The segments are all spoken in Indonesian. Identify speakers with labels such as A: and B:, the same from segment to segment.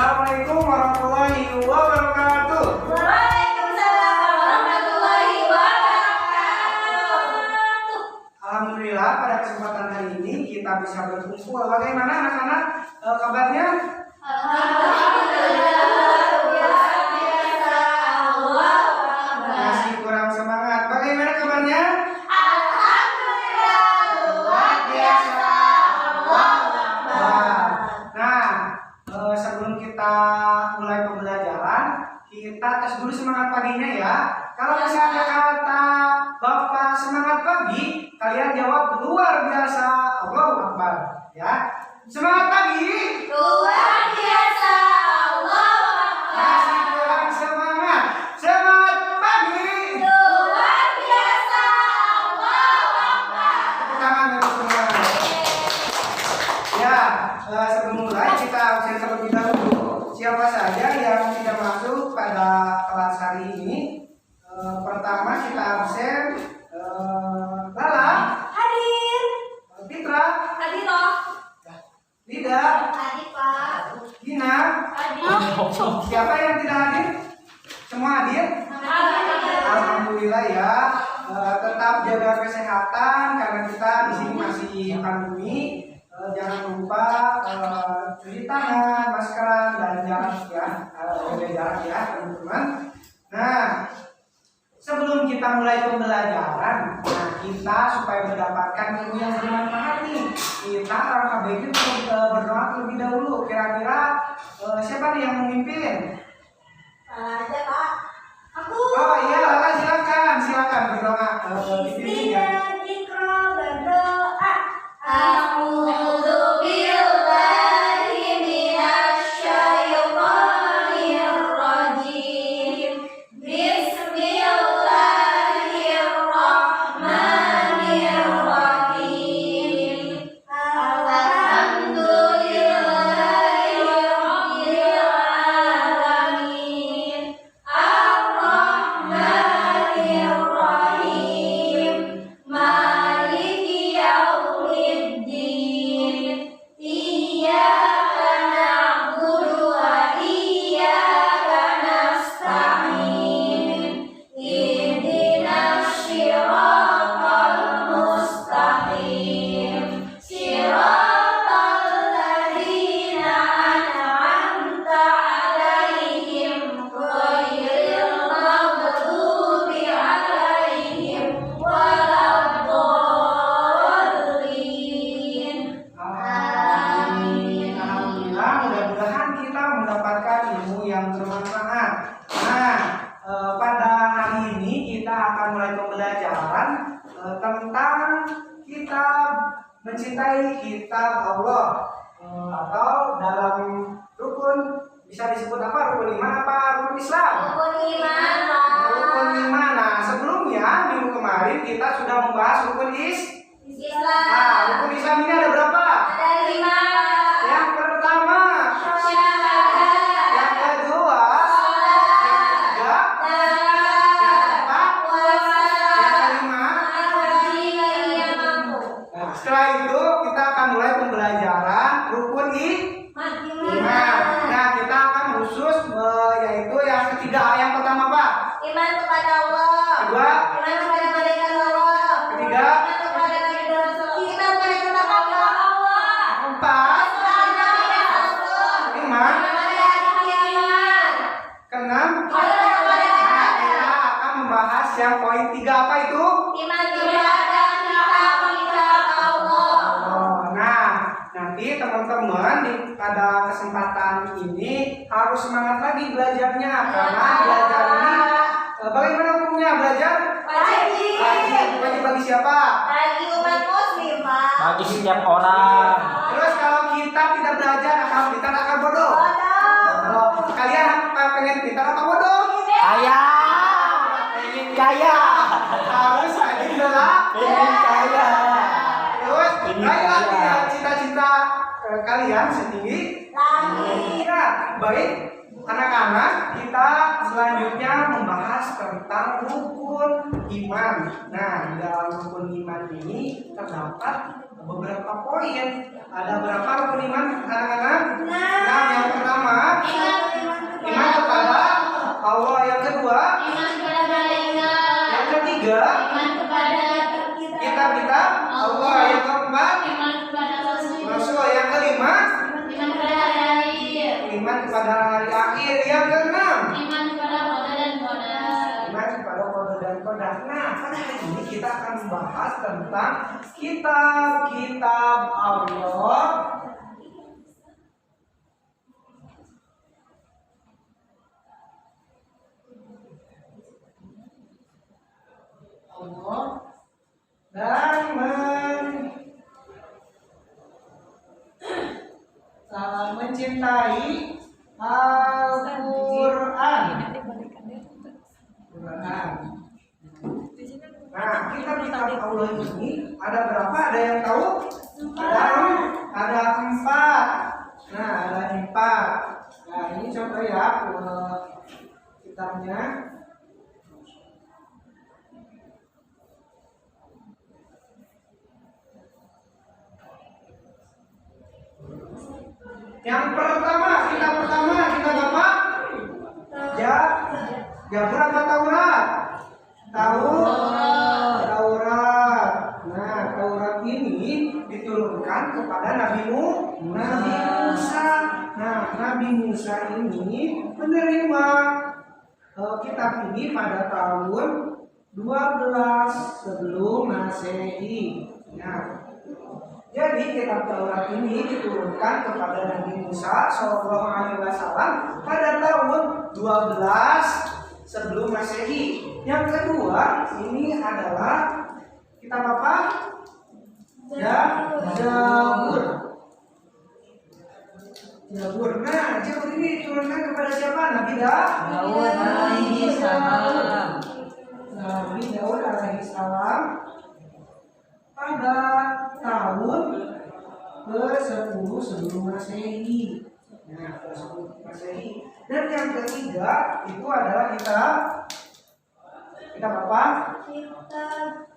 A: Assalamualaikum warahmatullahi wabarakatuh.
B: Waalaikumsalam warahmatullahi wabarakatuh.
A: Alhamdulillah pada kesempatan hari ini kita bisa berkumpul. Bagaimana anak-anak kabarnya?
B: Alhamdulillah biasa Allah.
A: Masih kurang semangat. Bagaimana kabarnya?
B: Alhamdulillah luar biasa Allah.
A: Nah, sebelum kita mulai pembelajaran, kita tes dulu semangat paginya ya. Kalau misalnya kata Bapak semangat pagi, kalian jawab luar biasa Allahu Akbar ya. Semangat pagi.
B: Luar biasa Allah.
A: Masih kurang semangat. Semangat pagi.
B: Luar biasa Allah.
A: Tepuk tangan untuk semua. Ya, sebelum mulai kita absen terlebih dahulu. Siapa saja yang tidak masuk pada kelas hari ini? Pertama kita absen Lala,
B: Hadir.
A: Fitra,
B: Hadir toh.
A: Lida,
B: Hadir Pak.
A: Gina.
B: Hadir.
A: Siapa yang tidak hadir? Semua hadir? Alhamdulillah ya. Tetap jaga kesehatan karena kita di sini masih pandemi. Jangan lupa cuci tangan, maskeran dan jarak ya, jaga jarak ya teman-teman. Nah, sebelum kita mulai pembelajaran, nah kita supaya mendapatkan ilmu yang bermanfaat nih, kita langkah baiknya berdoa terlebih dahulu. Kira-kira siapa nih yang memimpin?
B: Aja Pak. Aku.
A: Oh iya, Lala silakan berdoa. Dipimpin ya.
B: Ikra berdoa. A'udzu billahi minasyaitonir rajim. Bismillahirrahmanirrahim. Alhamdulillahirabbil alamin. Ar-Rahmanir-Rahim. Maliki yaumiddin. Iyyaka na'budu wa iyyaka nasta'in. Ihdinas siratal mustaqim. Siratal ladzina an'amta 'alaihim ghairil maghdubi 'alaihim waladdallin. Amin.
A: Alhamdulillah, mudah-mudahan kita mendapatkan ilmu yang bermanfaat. Nah, pada hari ini kita akan mulai pembelajaran tentang kitab mencintai kitab Allah, atau dalam rukun bisa disebut apa? Rukun iman apa rukun Islam?
B: Rukun iman.
A: Rukun iman. Nah, sebelumnya minggu kemarin kita sudah membahas rukun
B: Islam.
A: Nah, rukun Islam ini ada berapa?
B: Ada 5.
A: Yang pertama,
B: Syahadat.
A: yang kedua, yang ketiga, yang keempat, yang kelima. Nah, setelah itu kita akan mulai pembelajaran rukun iman. Nah, kita akan khusus yaitu yang ketiga. Yang pertama apa?
B: Iman kepada Allah.
A: Kedua,
B: Iman kepada malaikat Allah.
A: ketiga,
B: Iman kepada nabi dan rasul. Iman kepada kitab Allah.
A: keempat, lima, keenam. Nah, kita akan membahas yang poin 3 apa itu?
B: Iman kepada kitab Allah.
A: Oh, nah, nanti teman-teman pada kesempatan ini harus semangat lagi belajarnya karena belajar ini bagaimana hukumnya belajar?
B: Wajib.
A: Wajib bagi siapa?
B: Bagi umat muslim, Pak.
C: Bagi setiap orang.
A: Terus kalau kita tidak belajar kita akan bodoh. Oh, kalian pengen pintar apa bodoh?
C: Kaya. Pengen kaya.
A: Harus rajin belajar.
C: Pengen kaya.
A: Terus
C: Pengen
A: ayo
C: kaya.
A: cita-cita kalian setinggi
B: Langit.
A: ya. Baik, anak-anak, kita selanjutnya membahas tentang rukun iman. Nah, di dalam rukun iman ini terdapat beberapa poin. Ada berapa rukun iman, anak-anak? Nah, yang pertama, iman kepada Allah. Yang kedua,
B: Iman kepada malaikat.
A: yang ketiga,
B: Iman kepada
A: kitab-kitab Allah. Yang keempat,
B: Iman kepada Rasul.
A: Rasul. Yang kelima,
B: Iman kepada hari akhir.
A: iman kepada hari akhir. Yang keenam,
B: Iman kepada qada dan qadar.
A: iman kepada qada dan qadar. Nah, pada hari ini kita akan membahas tentang kitab-kitab Allah. Allah dan mencintai Al-Quran. Nah, kitab-kitab Allah ini ada berapa? Ada yang tahu? Ada 4. Nah, ada 4. Nah, ini contoh ya kitabnya. Yang pertama, kitab apa? Jabur apa Taurat? Taurat. Nah, Taurat ini diturunkan kepada Nabi Musa. Nah, Nabi Musa ini menerima kitab ini pada tahun 12 sebelum Masehi. Nah, jadi kitab Taurat ini diturunkan kepada Nabi Musa SAW pada tahun 12 sebelum Masehi. Yang kedua, ini adalah kitab apa? Jabur. Nah, Jabur ini diturunkan kepada siapa? Nabi Daud alaihi salam pada tahun ke-10 sebelum Masehi. Nah, ke-10 Masehi. Dan yang ketiga itu adalah kitab apa?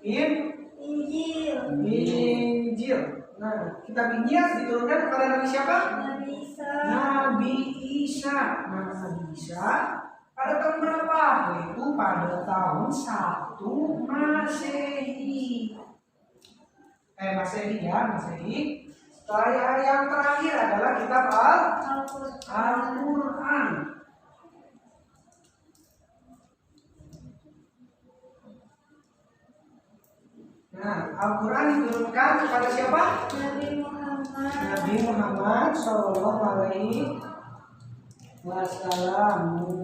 B: Injil.
A: Injil. Nah, kitab Injil diturunkan kepada Nabi siapa? Nabi Isa. Nah, Nabi Isa pada tahun berapa? Yaitu pada tahun 1 Masehi. Masehi. Setelah yang terakhir adalah kitab Al-Quran. Nah, Al-Quran diturunkan kepada siapa? Nabi Muhammad Sallallahu Alaihi Wasallam.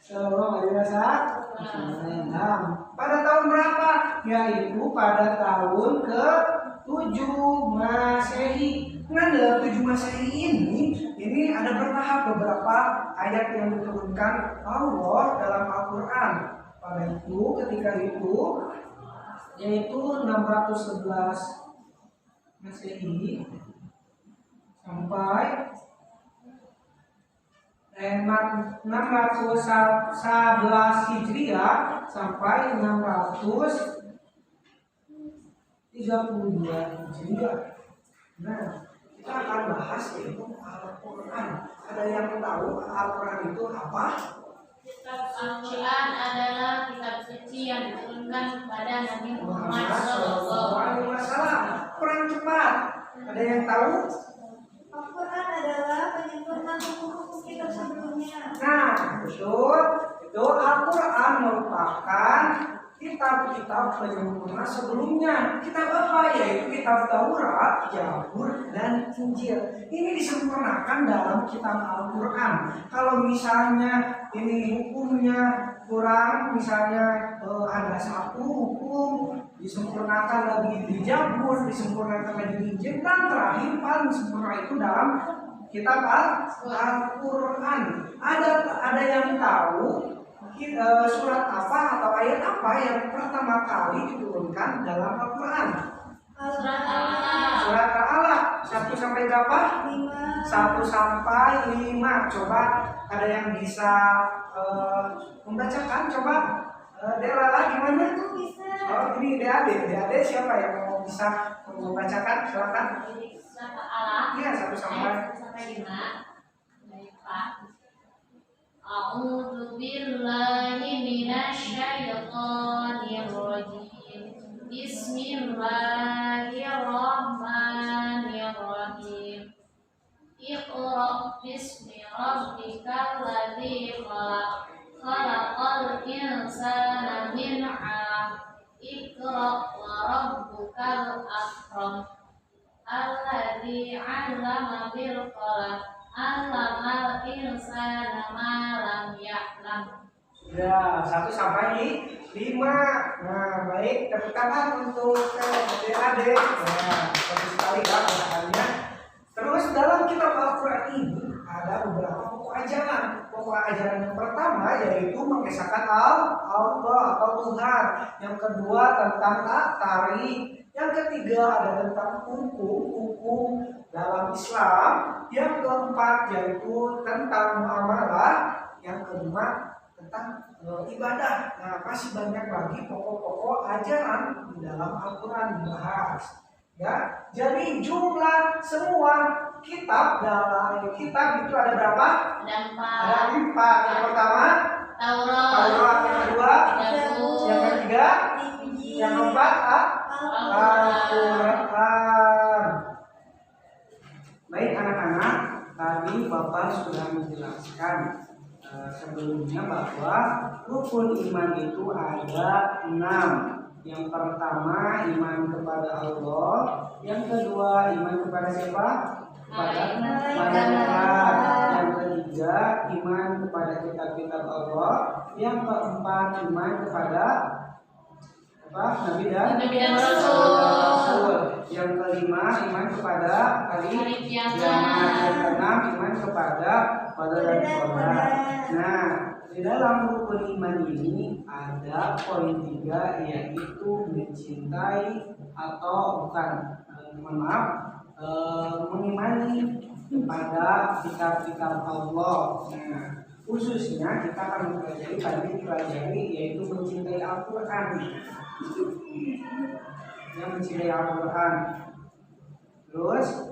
A: Sallallahu Alaihi Wasallam. Pada tahun berapa? Yaitu pada tahun ke-7 Masehi. Nah, dalam 7 Masehi ini ada bertahap beberapa ayat yang diturunkan Allah dalam Al-Quran. Pada itu, ketika itu, yaitu 611 Masehi sampai 611 Hijriah sampai 632 Hijriah. Nah, kita akan bahas yaitu Al-Quran. Ada yang tahu Al-Quran itu apa?
B: Kitab Al-Quran adalah kitab suci yang diturunkan kepada Nabi Muhammad
A: SAW. Kurang cepat. Ada yang tahu?
B: Al-Quran adalah penyempurna hukum-hukum kitab sebelumnya.
A: Nah, betul. Itu Al-Quran merupakan kitab-kitab penyempurna sebelumnya. Kitab apa? Yaitu kitab Taurat, Jabur, dan Injil. Ini disempurnakan dalam kitab Al-Quran. Kalau misalnya ini hukumnya kurang, misalnya ada satu hukum, disempurnakan lagi di Jabur, disempurnakan lagi di Injil, dan terakhir paling sempurna itu dalam kitab Al-Quran. Ada yang tahu surat apa atau ayat apa yang pertama kali diturunkan dalam Al-Quran?
B: Surat Al-Alaq.
A: Surat Al-Alaq. 1 sampai berapa? 1 sampai 5. Coba ada yang bisa membacakan? Coba Delala gimana? Oh ini DAD siapa yang mau bisa membacakan? Silakan.
B: Surat Al-Alaq.
A: Iya 1 sampai
B: 5. Baik Pak. A'udzu billahi minasyaitonir rajim. Bismillahirrahmanirrahim. Iqra bismi rabbikal ladzi khalaq. Khalaqal insana min 'alaq. Iqra wa rabbukal akram. Alladzi 'allama bil qalam. 'Allamal insana ma lam ya'lam.
A: Ya, 1 sampai 5. Nah, baik, tepuk tangan untuk adik-adik. Nah, bagus sekali ya bacaannya. Terus dalam kitab Al-Quran ini ada beberapa pokok ajaran. Pokok ajaran yang pertama yaitu mengesahkan Allah atau Tuhan. Yang kedua tentang tari. Yang ketiga ada tentang hukum dalam Islam. Yang keempat yaitu tentang muamalah. Yang kelima tentang ibadah. Nah, masih banyak lagi pokok-pokok ajaran di dalam Al-Quran dibahas. Ya, jadi jumlah semua kitab dalam kitab itu ada berapa?
B: Ada 4.
A: Ada 4. Yang pertama Taurat, yang kedua, yang ketiga, yang keempat Al-Quran. Baik anak-anak, tadi Bapak sudah menjelaskan sebelumnya bahwa rukun iman itu ada 6. Yang pertama iman kepada Allah, yang kedua iman kepada siapa? Kepada malaikat. Yang ketiga iman kepada kitab-kitab Allah. Yang keempat iman kepada apa? Nabi dan Rasul. Yang kelima iman kepada hari kiamat. Yang keenam iman kepada qadar dan qadar. Nah, di dalam rukun iman ini ada poin 3 yaitu mencintai atau bukan mengimani kepada kitab-kitab Allah. Nah, khususnya kita akan mempelajari yaitu mencintai Al-Quran. Yang mencintai Al-Quran. Terus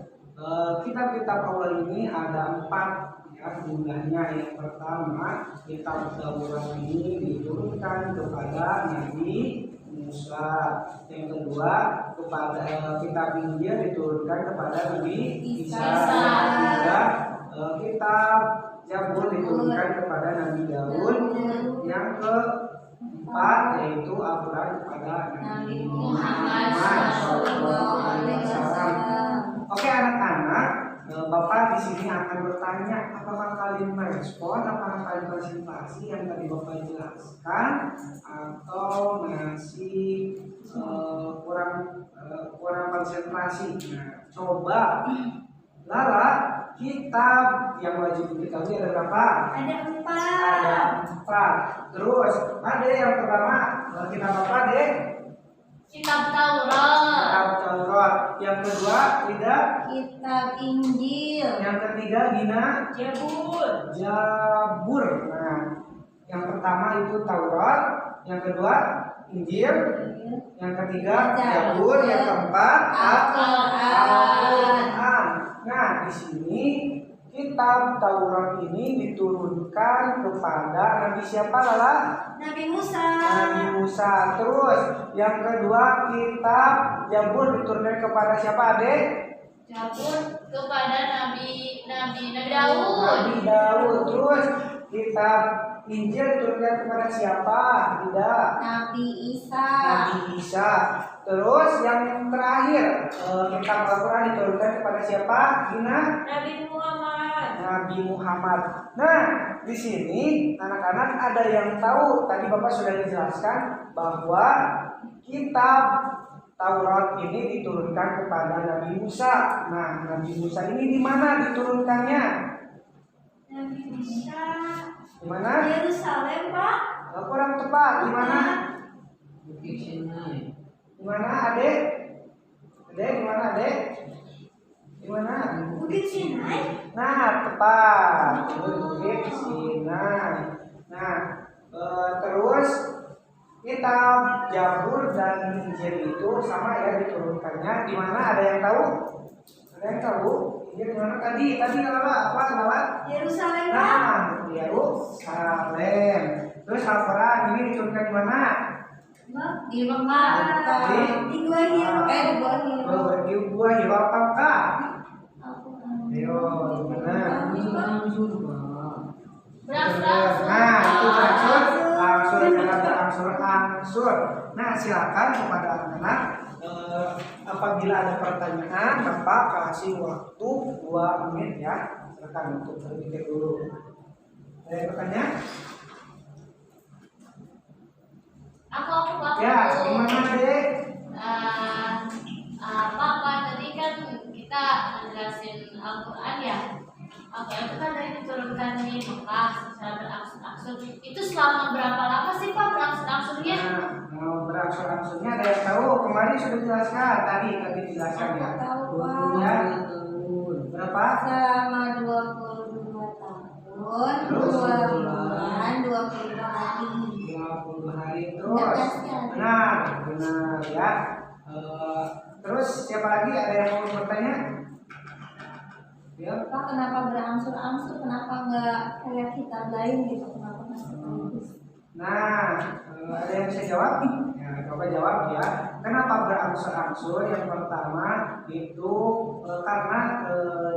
A: kitab-kitab Allah ini ada 4 ya jumlahnya. Yang pertama kitab Taurat ini diturunkan kepada Nabi Musa. Yang kedua kepada kitab Injil diturunkan kepada Nabi Isa. Yang ketiga kitab Zabur diturunkan kepada Nabi Daud. Yang keempat yaitu Al-Quran kepada Nabi Muhammad SAW. Oke anak-anak, Bapak di sini akan bertanya, apakah kalian merespon, apakah kalian konsentrasi yang tadi Bapak jelaskan, atau masih kurang konsentrasi? Nah, coba Lala, kitab yang wajib diketahui ada berapa?
D: Ada 4.
A: Ada 4. Terus ada yang pertama, kitab apa deh?
B: Kitab Taurat.
A: Kitab Taurat. Yang kedua tidak?
D: Kitab Injil.
A: Yang ketiga Gina? Jabur. Nah, yang pertama itu Taurat, yang kedua Injil, yang ketiga Jabur, yang keempat Al-Quran. Nah, di sini kitab Taurat ini diturunkan kepada Nabi siapa Lala?
D: Nabi Musa.
A: Nabi Musa. Terus yang kedua kitab Jabur diturunkan kepada siapa Adek?
B: Jabur kepada Nabi Daud.
A: Nabi Daud. Terus kitab Injil diturunkan kepada siapa? Tidak.
D: Nabi Isa.
A: Nabi Isa. Terus yang terakhir kitab Al-Quran diturunkan kepada siapa? Gina? Nabi Muhammad. Nah, di sini anak-anak ada yang tahu. Tadi Bapak sudah dijelaskan bahwa kitab Taurat ini diturunkan kepada Nabi Musa. Nah, Nabi Musa ini di mana diturunkannya?
D: Nabi Musa.
A: Di mana?
D: Yerusalem, Pak.
A: Kurang tepat. Di mana? Di mana, Adek? Adek, di mana, Adek? Di mana?
D: Bukit Sinai.
A: Nah, tepat. Bukit Sinai. Nah, terus kitab Zabur dan Injil itu sama ya diturunkannya. Di mana, ada yang tahu? Ada yang tahu? Injil di mana tadi? Tadi apa? Lewat?
D: Yerusalem, Pak.
A: Nah, Yerusalem. Terus Al-Quran ini diturunkan di mana?
B: Di Mekah.
D: Di Gua Hiro. Di Gua Hiro.
A: Di Gua Hiro apakah? Ayo, di mana?
B: Berangsur-angsur.
A: Nah, itu berangsur dalam berangsur-angsur. Nah, silakan kepada anak-anak apabila ada pertanyaan, Bapak kasih waktu 2 menit ya. Silakan untuk berpikir dulu. Ada yang bertanya?
B: Aku
A: Ya, gimana Dek?
B: Papa tadi kan kita ngejelasin Al-Quran ya. Al-Quran itu kan dari diturunkan di Mekah secara berangsur-angsur. Itu selama berapa lama sih Pak berangsur-angsurnya?
A: Nah, mau berangsur-angsurnya ada yang tahu? Kemarin sudah dijelaskan tadi dijelaskan ya.
D: Tahu, Pak.
A: Ya. Berapa?
D: Selama 22 tahun,
A: Terus?
D: 2 bulan, 20 hari.
A: 20 hari terus. Benar ya. Terus siapa lagi ada yang mau bertanya? Ya.
D: Pak, kenapa berangsur-angsur? Kenapa nggak kayak kitab lain gitu? Kenapa masih bagus?
A: Nah, ada yang bisa jawab? Ya, coba jawab ya. Kenapa berangsur-angsur? Yang pertama itu karena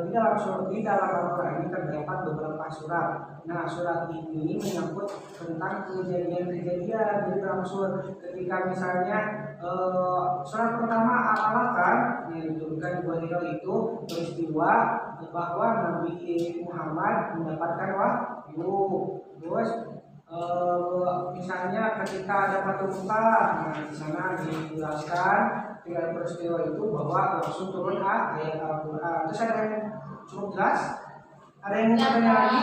A: di dalam Al-Quran ini terdapat beberapa surat. Nah, surat ini menyangkut tentang kejadian-kejadian jadi berangsur. Ketika misalnya surat pertama Al-Alaq yang diturunkan di Gua Hiro itu peristiwa bahwa Nabi Muhammad mendapatkan wahyu. Terus misalnya ketika ada Batu Mekah, nah di sana dijelaskan dengan peristiwa itu bahwa langsung turun ayat Al-Quran. Terus ada yang cukup jelas? Ada yang mau bertanya lagi?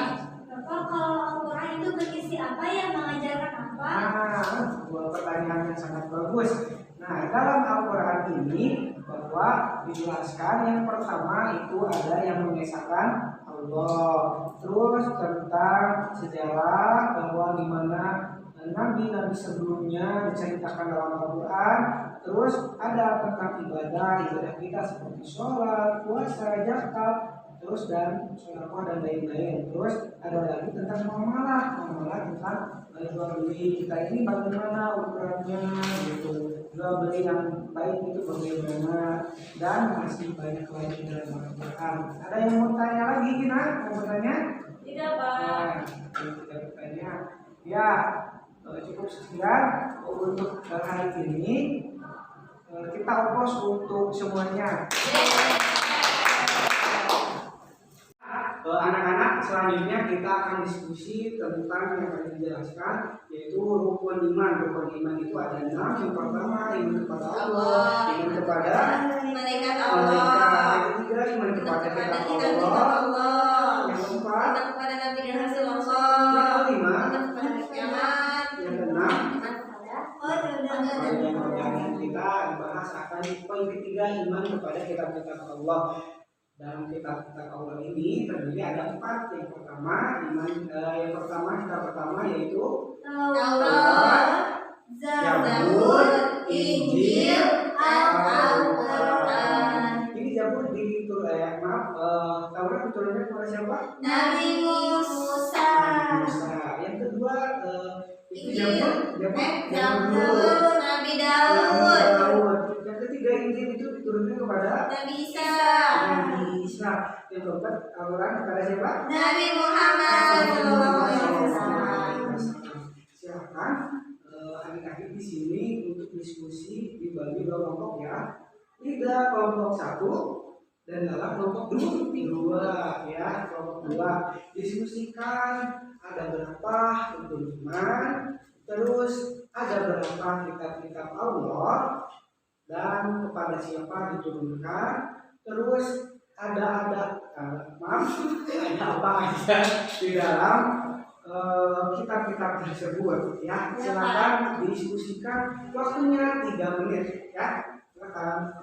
D: Bapak, kalau Al-Quran itu berisi apa yang mengajarkan apa?
A: Nah, dua pertanyaan yang sangat bagus. Nah, dalam Al-Quran ini bahwa dijelaskan yang pertama itu ada yang mengesahkan Allah. Terus tentang sejarah bahwa di mana nabi-nabi sebelumnya diceritakan dalam Al-Quran. Terus ada tentang ibadah kita seperti sholat, puasa, zakat, terus dan sedekah dan lain-lain. Terus ada lagi tentang muamalah tentang jual beli kita ini bagaimana ukurannya gitu, jual beli yang baik itu bagaimana, dan masih banyak lagi dalam Al-Quran. Ada yang mau tanya lagi, Gina? Mau bertanya?
B: Tidak Pak.
A: Nah, tidak bertanya. Ya, cukup sekian untuk hari ini. Kita oplos untuk semuanya. Anak-anak, selanjutnya kita akan diskusi tentang yang tadi dijelaskan, yaitu rukun iman. Rukun iman itu ada 6. Yang pertama, iman kepada Allah, iman kepada
D: Malaikat
A: malaikat.
D: Allah,
A: Yang ketiga, iman kepada kitab
D: kitab
A: Allah.
D: Allah,
A: Yang keempat,
D: iman kepada Nabi dan Rasul
A: yang
D: Allah,
A: kelima,
D: iman kepada hari kiamat,
A: yang keenam,
D: iman kepada
A: yang kita bahas akan poin ketiga, iman kepada kitab-kitab Allah. Dalam kitab-kitab Allah ini terdiri ada 4. Yang pertama kitab pertama yaitu
D: Taurat, Zabur, Injil, Al-Quran.
A: Ini Zabur Taurat diturunkan kepada siapa?
D: Nabi Musa.
A: Yang kedua itu Zabur
D: Nabi Daud.
A: Yang ketiga Injil itu diturunkan kepada
D: Nabi Isa.
A: Nabi Isa. Yang keempat Al-Quran kepada siapa?
D: Nabi Muhammad SAW.
A: Silakan adik-adik di sini untuk diskusi dibagi 2 kelompok ya. Tidak kelompok 1 dan dalam kelompok 2 ya, kelompok 2 diskusikan ada berapa rukun iman, terus ada berapa kitab-kitab Allah. dan kepada siapa diturunkan, terus ada maaf ada apa aja di dalam kitab-kitab tersebut ya. Silakan diskusikan, waktunya 3 menit ya. Silakan.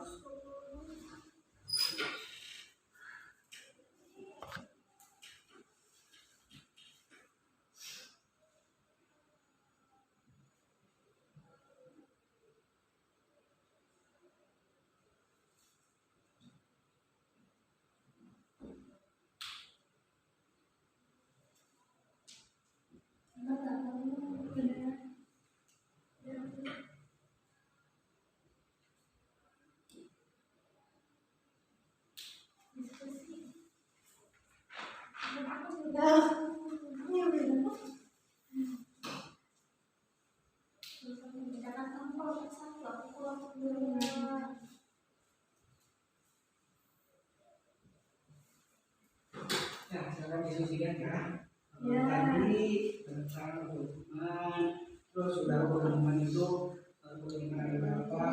A: Ya, silakan diskusikan ya. Tadi tentang hubungan, terus sudah hubungan itu bagaimana berapa,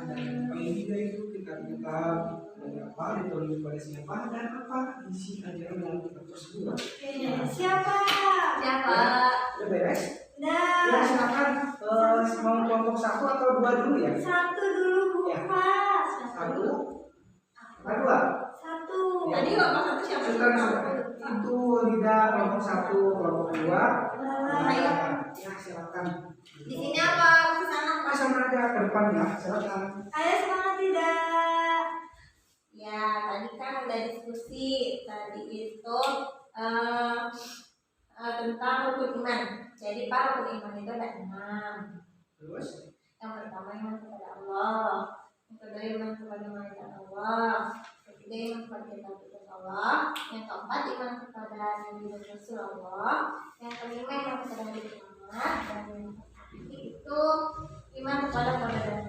A: dan paling juga itu kita berapa ditulis pada siapa dan apa isi ajaran dalam kitab tersebut.
D: Siapa?
A: Udah beres?
D: Nah,
A: Ya silakan mau kelompok 1 atau 2 dulu ya.
D: 1 dulu Bu
A: Ya.
D: Pak.
A: 1 apa 2?
D: 1.
A: Ya.
D: Tadi kelompok 1 siapa?
A: Sudah. Itu lidah kelompok 1, kelompok 2.
D: Ayo.
A: Ya silakan.
D: Di sini apa? Di sana.
A: Sama aja ke depan ya, silakan.
D: Ayo semangat tidak? Ya, tadi kan udah diskusi. Tadi itu tentang rukun iman. Jadi Pak, rukun iman itu ada 6.
A: Terus?
D: Yang pertama iman kepada Allah, yang kedua iman kepada malaikat Allah, yang ketiga iman kepada kitab Allah, yang keempat iman kepada Nabi dan Rasul Allah, yang kelima iman kepada hari kiamat, dan yang itu iman kepada kebenaran.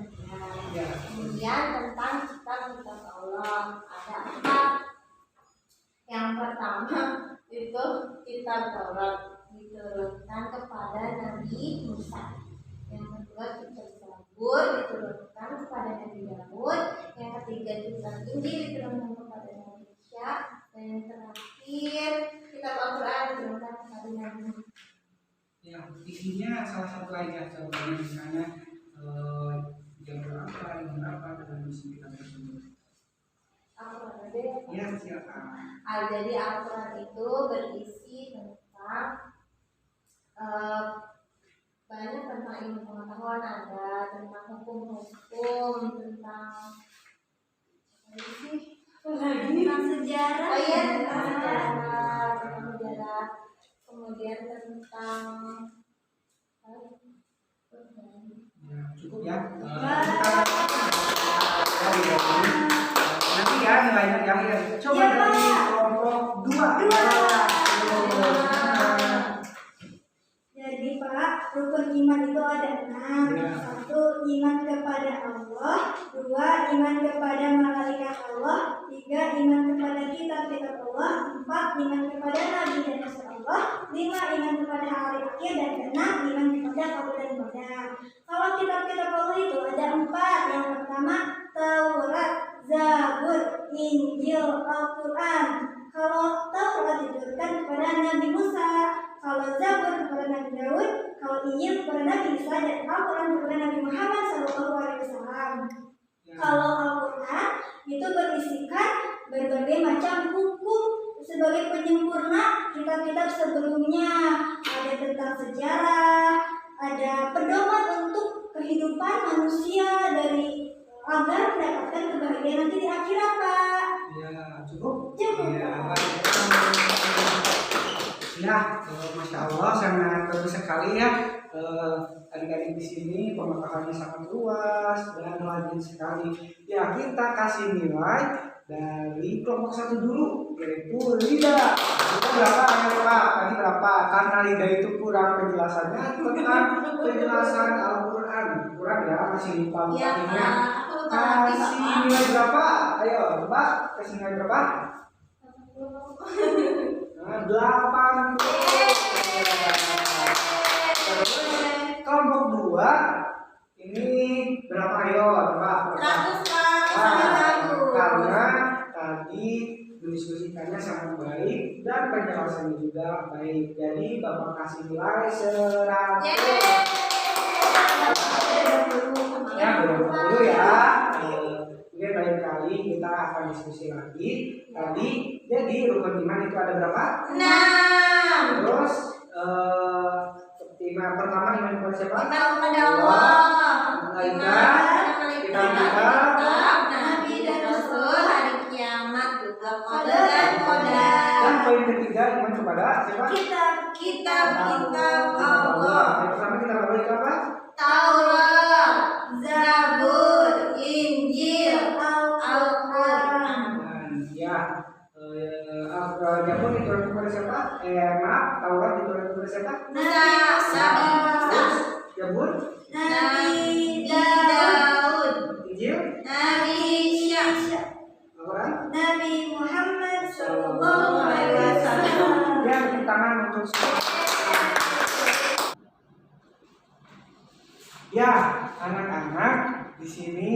A: Ya.
D: Kemudian tentang kitab Allah ada 4. Yang pertama itu kitab Taurat diturunkan kepada Nabi Musa. Yang kedua kitab Zabur diturunkan kepada Nabi Daud. Yang ketiga kitab Injil diturunkan kepada Nabi Isa. Dan yang terakhir kitab Al-Quran diturunkan kepada Nabi Muhammad.
A: Ya, isinya salah satu aja contohnya misalnya jam berapa, dengan isi kitab tersebut.
D: Al-Quran ada.
A: Ya, silakan.
D: Jadi Al-Quran itu berisi tentang banyak tentang ilmu pengetahuan, ada tentang hukum-hukum, tentang tentang sejarah. Oh iya, tentang sejarah, kemudian tentang
A: Ya, cukup ya. Nanti ya nilainya di akhir. Coba
D: Ya,
A: dari
D: Pak.
A: kelompok 2.
D: Jadi Pak, rukun iman itu ada 6.
A: Ya.
D: 1 iman kepada Allah, 2 iman kepada malaikat Allah, 3 iman kepada kitab-kitab Allah, 4 iman kepada Nabi dan Rasul Allah, 5 iman kepada hari akhir, dan 6 iman kepada kabul dan qadar. Kalau kitab-kitab Allah itu ada 4. Yang pertama Taurat, Zabur, Injil, Al-Quran. Kalau Taurat diturunkan kepada Nabi Musa, kalau Zabur kepada Nabi Daud, kalau Injil kepada Nabi Isa, dan Al-Quran kepada Nabi Muhammad SAW. Kalau Al-Quran itu berisikan berbagai macam hukum sebagai penyempurna kitab-kitab sebelumnya. Ada tentang sejarah, ada pedoman untuk kehidupan manusia dari agar mendapatkan kebahagiaan nanti di akhirat, Pak.
A: Ya, cukup.
D: Cukup.
A: Ya, ya, masya Allah, sangat bagus sekali ya. Adik-adik di sini pengetahuannya sangat luas dan rajin sekali. Ya, kita kasih nilai dari kelompok 1 dulu, yaitu lidah. Itu berapa ya Pak? Tadi berapa? Karena lidah itu kurang penjelasannya tentang penjelasan Al-Quran. Kurang ya, masih lupa
D: Ya,
A: lupanya.
D: aku lupa lagi,
A: Kasih
D: Pak.
A: nilai berapa? Ayo, Mbak, kasih nilai berapa? 80. Kelompok 2 Ini berapa ayo? Coba.
D: 100 Pak. Sangat bagus.
A: Karena tadi diskusikannya sangat baik dan penjelasannya juga baik. Jadi Bapak kasih nilai 100. Ya, dulu ya. Mungkin lain kali kita akan diskusi lagi. Tadi jadi rukun iman itu ada berapa?
D: 6.
A: Terus iman pertama iman kepada siapa?
D: Iman kepada Allah.
A: Malaikat, kitab-kitab,
D: Nabi dan Rasul, hari kiamat juga qadar dan qadar.
A: dan poin ketiga iman kepada siapa?
D: Kitab Allah.
A: Yang pertama kita baca itu apa?
D: Taurat, Zabur, Injil, Al-Quran.
A: Ya, Zabur diturunkan kepada siapa? Maaf, Taurat diturunkan kepada siapa?
D: Nabi Musa,
A: Zabur,
D: Nabi Daud,
A: Injil,
D: Nabi Isa,
A: Al-Quran.
D: Nabi Muhammad Sallallahu Alaihi Wasallam.
A: Ya, tepuk tangan untuk ya, anak-anak di sini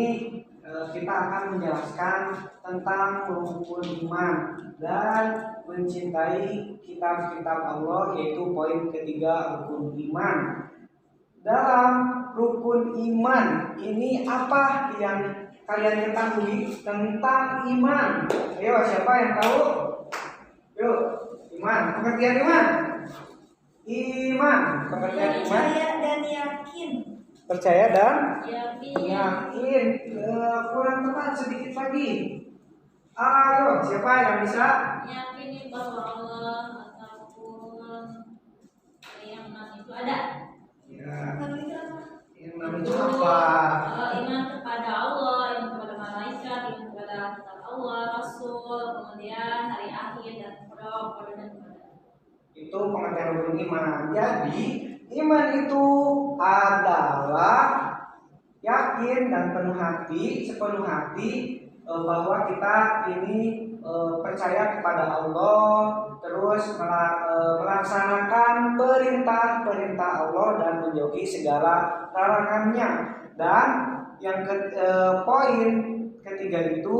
A: kita akan menjelaskan tentang rukun iman dan mencintai kitab-kitab Allah, yaitu poin ketiga rukun iman. Dalam rukun iman ini apa yang kalian ketahui tentang iman? Ayo, siapa yang tahu? Yuk, iman. Pengertian iman. Iman. Pengertian iman.
D: Percaya dan yakin.
A: Percaya dan
B: Yakin.
A: yakin. Kurang tepat sedikit lagi. Ayo, siapa yang bisa?
B: Yakini bahwa Allah ataupun yang enam itu ada.
A: Ya,
D: Nabi itu apa?
A: yang namanya itu apa?
B: Iman kepada Allah, iman kepada malaikat, iman kepada kitab Allah, Rasul, kemudian hari akhir dan kepada dan kepada.
A: Itu pengertian rukun iman. Jadi, iman itu adalah yakin dan sepenuh hati bahwa kita ini percaya kepada Allah, terus melaksanakan perintah-perintah Allah dan menjauhi segala larangannya. Dan yang poin ketiga itu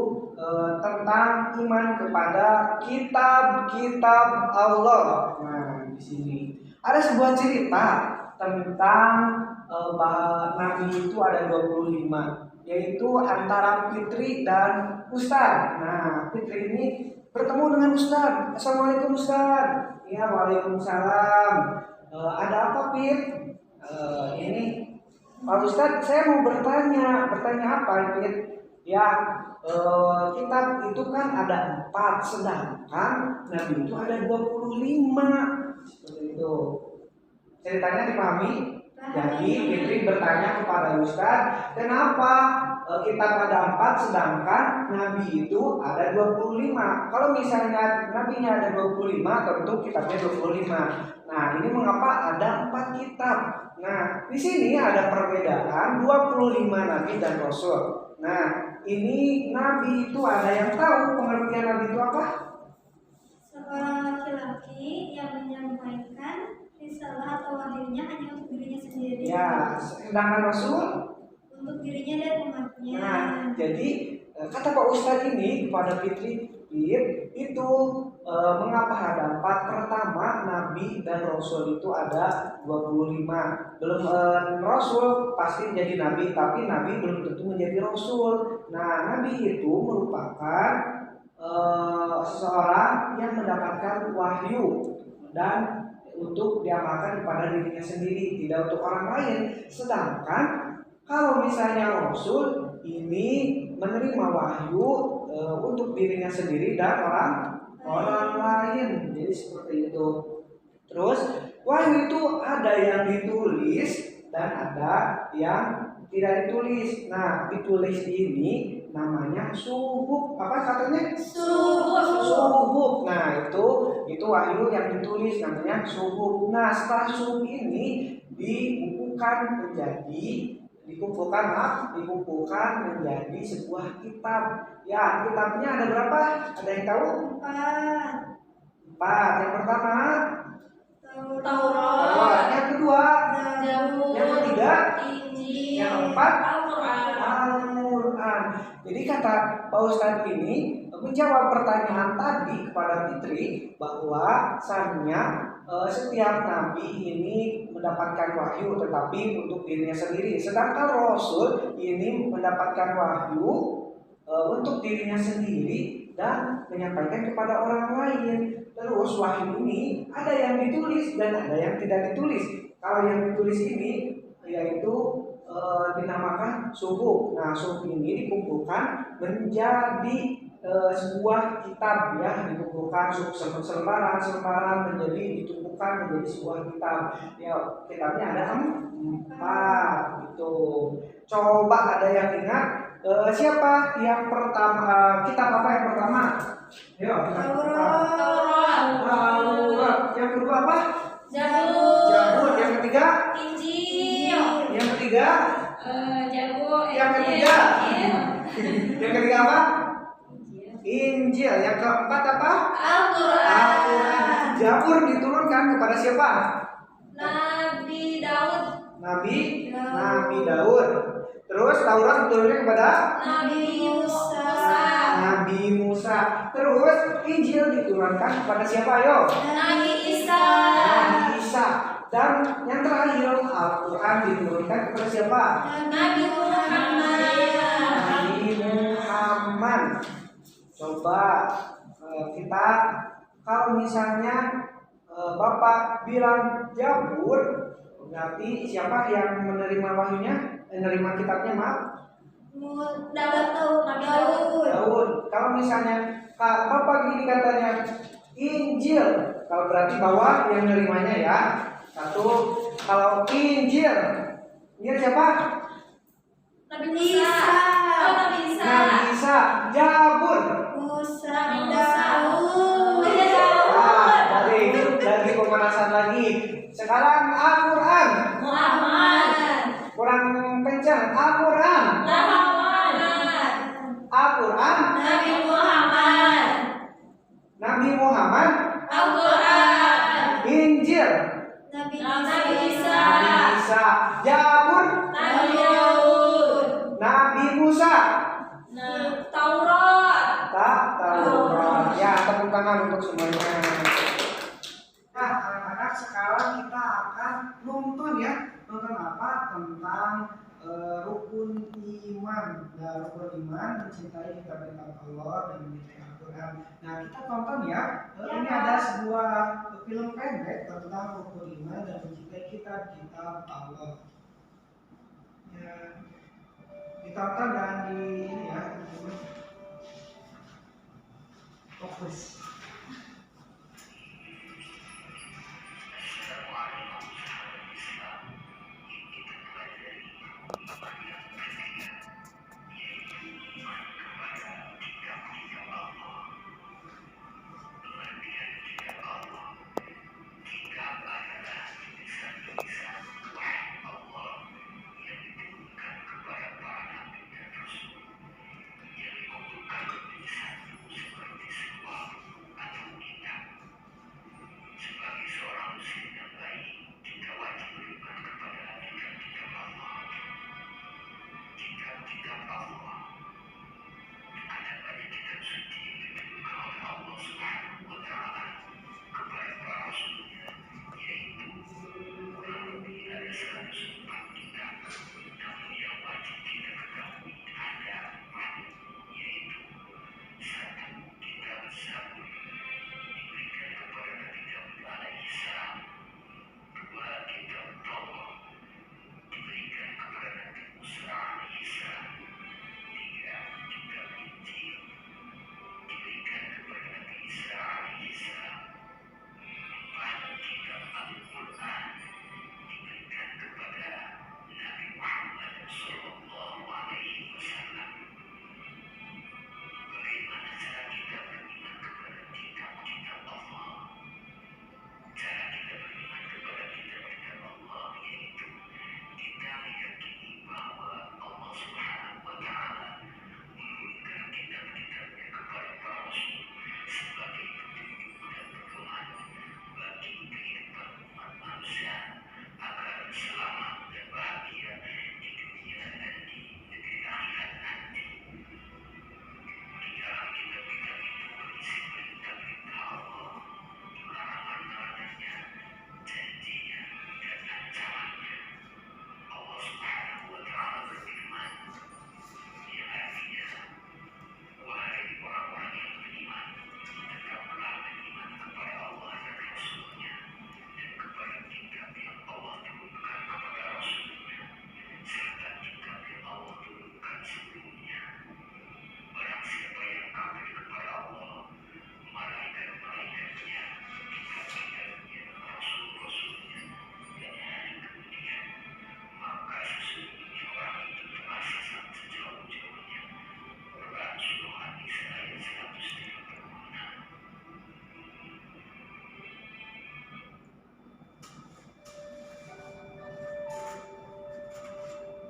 A: tentang iman kepada kitab-kitab Allah. Nah, di sini ada sebuah cerita tentang bahwa Nabi itu ada 25, yaitu antara Fitri dan Ustadz. Nah, Fitri ini bertemu dengan Ustadz. Assalamualaikum Ustadz. Ya, waalaikumsalam. Ada apa, Fit? Ini Pak Ustadz, saya mau bertanya apa, Fit? Ya, kitab itu kan ada 4, sedangkan Nabi itu ada 25. Seperti itu. Ceritanya dipahami? Jadi Fitri bertanya kepada Ustadz, kenapa kitab ada 4 sedangkan Nabi itu ada 25? Kalau misalnya Nabinya ada 25, tentu kitabnya 25. Nah, ini mengapa ada 4 kitab? Nah, di sini ada perbedaan 25 Nabi dan Rasul. Nah, ini Nabi itu ada yang tahu pengertian Nabi itu apa?
D: Seorang laki-laki yang menyampaikan risalah atau wahyunya hanya untuk dirinya sendiri.
A: Ya, sedangkan Rasul
D: Untuk dirinya dan umatnya.
A: Nah, jadi kata Pak Ustadz ini kepada Fitri, itu mengapa ada 4? Pertama, Nabi dan Rasul itu ada 25. Belum Rasul pasti menjadi Nabi, tapi Nabi belum tentu menjadi Rasul. Nah, Nabi itu merupakan seseorang yang mendapatkan wahyu dan untuk diamalkan kepada dirinya sendiri, tidak untuk orang lain. Sedangkan kalau misalnya Rasul ini menerima wahyu untuk dirinya sendiri dan orang lain, jadi seperti itu. Terus wahyu itu ada yang ditulis dan ada yang tidak ditulis. Nah, ditulis ini namanya suhuf. Apa katanya? Suhuf. Nah, itu wahyu yang ditulis namanya suhuf. Nah, setelah suhuf ini dikumpulkan menjadi sebuah kitab. Ya, kitabnya ada berapa? Ada yang tahu? 4. Yang pertama
D: Taurat.
A: Yang kedua,
D: Zabur.
A: yang ketiga,
D: Injil.
A: yang Keempat,
B: Al-Quran.
A: Al-Quran. Jadi kata Pak Ustadz ini menjawab pertanyaan tadi kepada Fitri bahwasannya setiap nabi ini mendapatkan wahyu tetapi untuk dirinya sendiri. Sedangkan Rasul ini mendapatkan wahyu untuk dirinya sendiri dan menyampaikan kepada orang lain. Terus wahyu ini ada yang ditulis dan ada yang tidak ditulis. Kalau yang ditulis ini yaitu dinamakan suhuf. Nah, suhuf ini dikumpulkan menjadi sebuah kitab ya, dikumpulkan selembaran menjadi ditumpukan menjadi sebuah kitab. Ya, kitabnya ada 4 gitu. Coba ada yang ingat siapa yang pertama? Kitab apa yang pertama? Ayo, Taurat. Yang kedua apa? Zabur. Yang ketiga?
B: Injil.
A: Yang ketiga?
B: Zabur.
A: Yang ketiga? Yang ketiga apa? Injil. Yang keempat apa? Al-Quran. Zabur diturunkan kepada siapa?
B: Nabi Daud.
A: Nabi Daud. Terus Taurat diturunkan kepada
B: Nabi Musa.
A: Nabi Musa. Terus Injil diturunkan kepada siapa? Ayo.
B: Nabi Isa.
A: Nabi Isa. Dan yang terakhir Al-Quran diturunkan kepada siapa?
B: Nabi Muhammad.
A: Nabi Muhammad. Coba kita kalau misalnya Bapak bilang Zabur, berarti siapa yang menerima wahyunya? Menerima kitabnya, maaf? Daud. Kalau misalnya Bapak gini katanya Injil, kalau berarti bahwa yang menerimanya ya. Satu, kalau Injil siapa?
B: Nabi Isa. Nabi Isa.
A: Nabi Isa. Zabur. Dari pemanasan lagi. Sekarang Al-Quran.
B: Muhammad.
A: Kurang kencang. Al-Quran.
B: Muhammad.
A: Al-Quran.
B: Nabi Muhammad.
A: Nabi Muhammad.
B: Al-Quran.
A: Injil.
B: Nabi Isa.
A: Nabi Isa. Zabur.
B: Nabi Daud.
A: Nabi Musa.
B: Taurat.
A: Taurat. Ya, tepuk tangan untuk semuanya. Nah, anak-anak, sekarang kita akan nonton ya. Nonton apa? Tentang rukun iman. Nah, rukun iman mencintai kitab-kitab Allah dan mencintai Al-Quran. Nah, kita tonton ya. Ini ada sebuah film pendek tentang rukun iman dan mencintai kitab-kitab Allah. Ya, ditonton dan di ini ya. Fokus.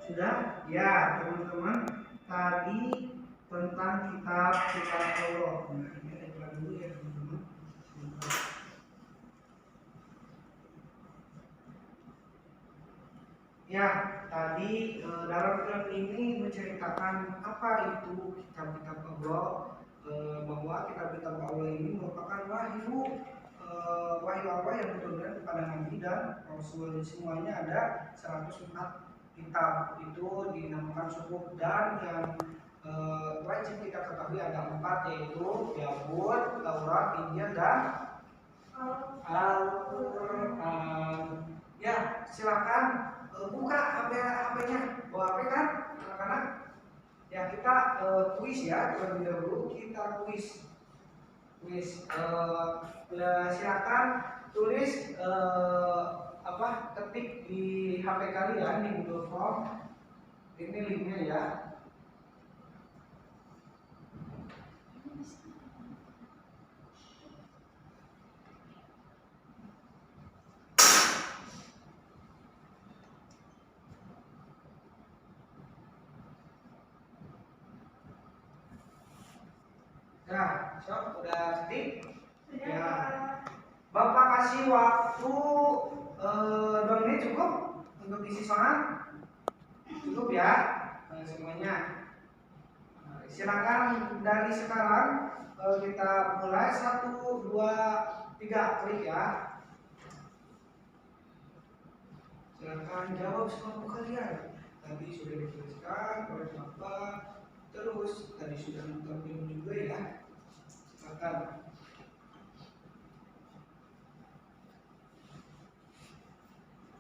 A: Sudah? Ya, teman-teman. Tadi tentang kitab Allah. Nah, ini ada iklan dulu ya, teman-teman. Ya, tadi dalam film ini menceritakan apa itu kitab-kitab Allah, bahwa kitab-kitab Allah ini merupakan wahyu Allah yang diturunkan kepada Nabi dan Rasul. Semuanya ada 104 kitab, itu dinamakan suhuf, dan yang wajib kita ketahui ada 4, yaitu Zabur, Taurat, Injil, dan Al-Quran. Ya, silakan buka HP-nya. Bawa HP kan, anak-anak? Ya, kita kuis ya, terlebih dahulu kita kuis. Silakan tulis ketik di HP kalian di Google Form. Ini linknya ya. Nah, sob, udah ketik? Ya. Bapak kasih waktu 2 menit cukup untuk isi soal? Cukup ya, semuanya. Silakan dari sekarang kita mulai 1, 2, 3 klik ya. Silakan jawab soal kalian. Tadi sudah dituliskan oleh Bapak. Terus tadi sudah nonton film juga ya. Silakan.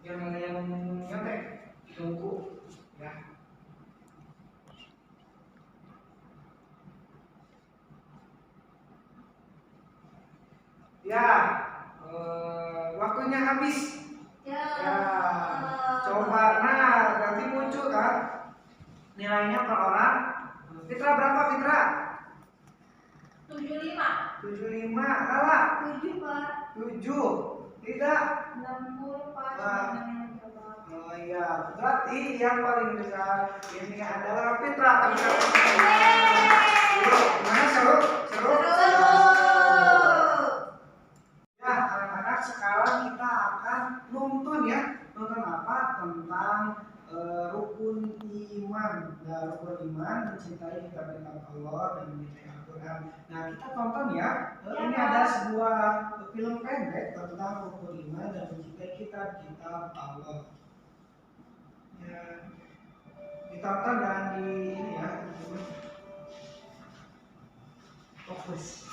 A: Yang nyontek tunggu ya. Ya, waktunya habis. Ya, coba. Nah, nanti muncul kan nilainya per orang. Fitra berapa, Fitra?
B: 75.
A: 75. Lala?
D: 7 Pak.
A: 7. Tidak?
D: 60 Pak.
A: Oh iya, berarti yang paling besar ini adalah Fitra. Gimana, seru? Seru? Ya, anak-anak, sekarang kita akan nonton ya. Nonton apa? Tentang rukun iman. Nah, rukun iman mencintai kitab-kitab Allah dan mencintai Al-Quran. Nah, kita tonton ya. Ini ada sebuah film pendek tentang rukun iman dan mencintai kitab-kitab Allah. Ya, ditonton dan di ini ya, fokus.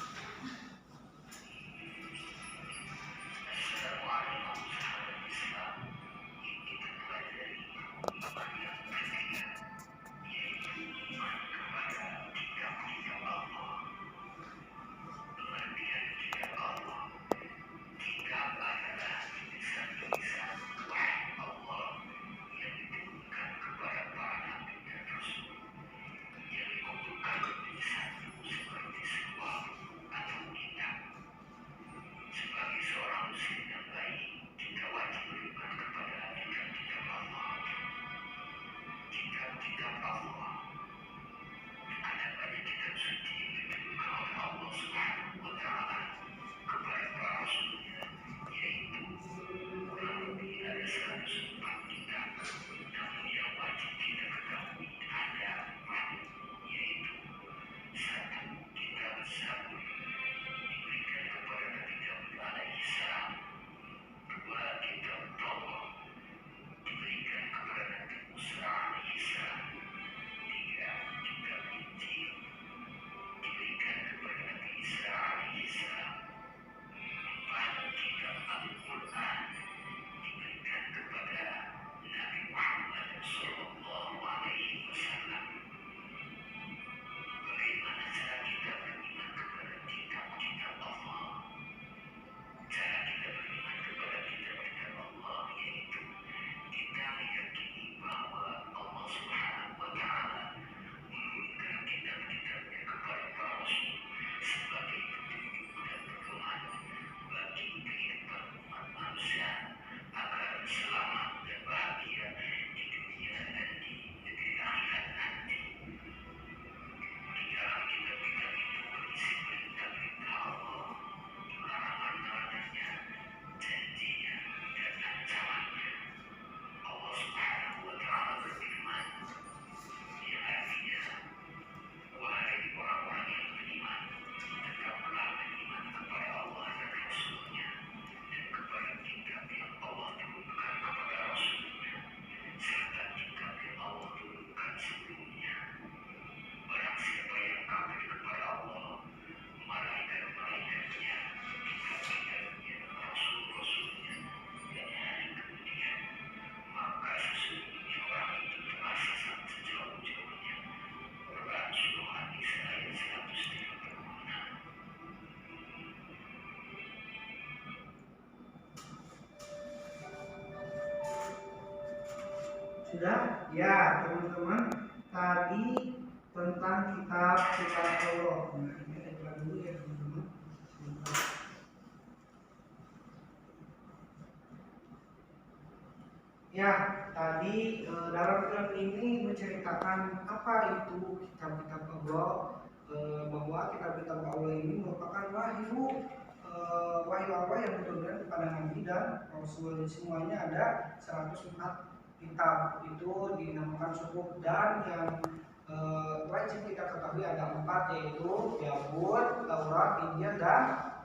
A: Sudah? Ya, teman-teman. Tadi tentang kitab Allah. Nah, ini ada iklan dulu ya, teman-teman. Ya, tadi dalam film ini menceritakan apa itu kitab-kitab Allah, bahwa kitab-kitab Allah ini merupakan wahyu Allah yang diturunkan kepada Nabi dan Rasul. Semuanya ada 104 kitab, itu dinamakan suhuf, dan yang wajib kita ketahui ada 4, yaitu Zabur, Taurat, Injil, dan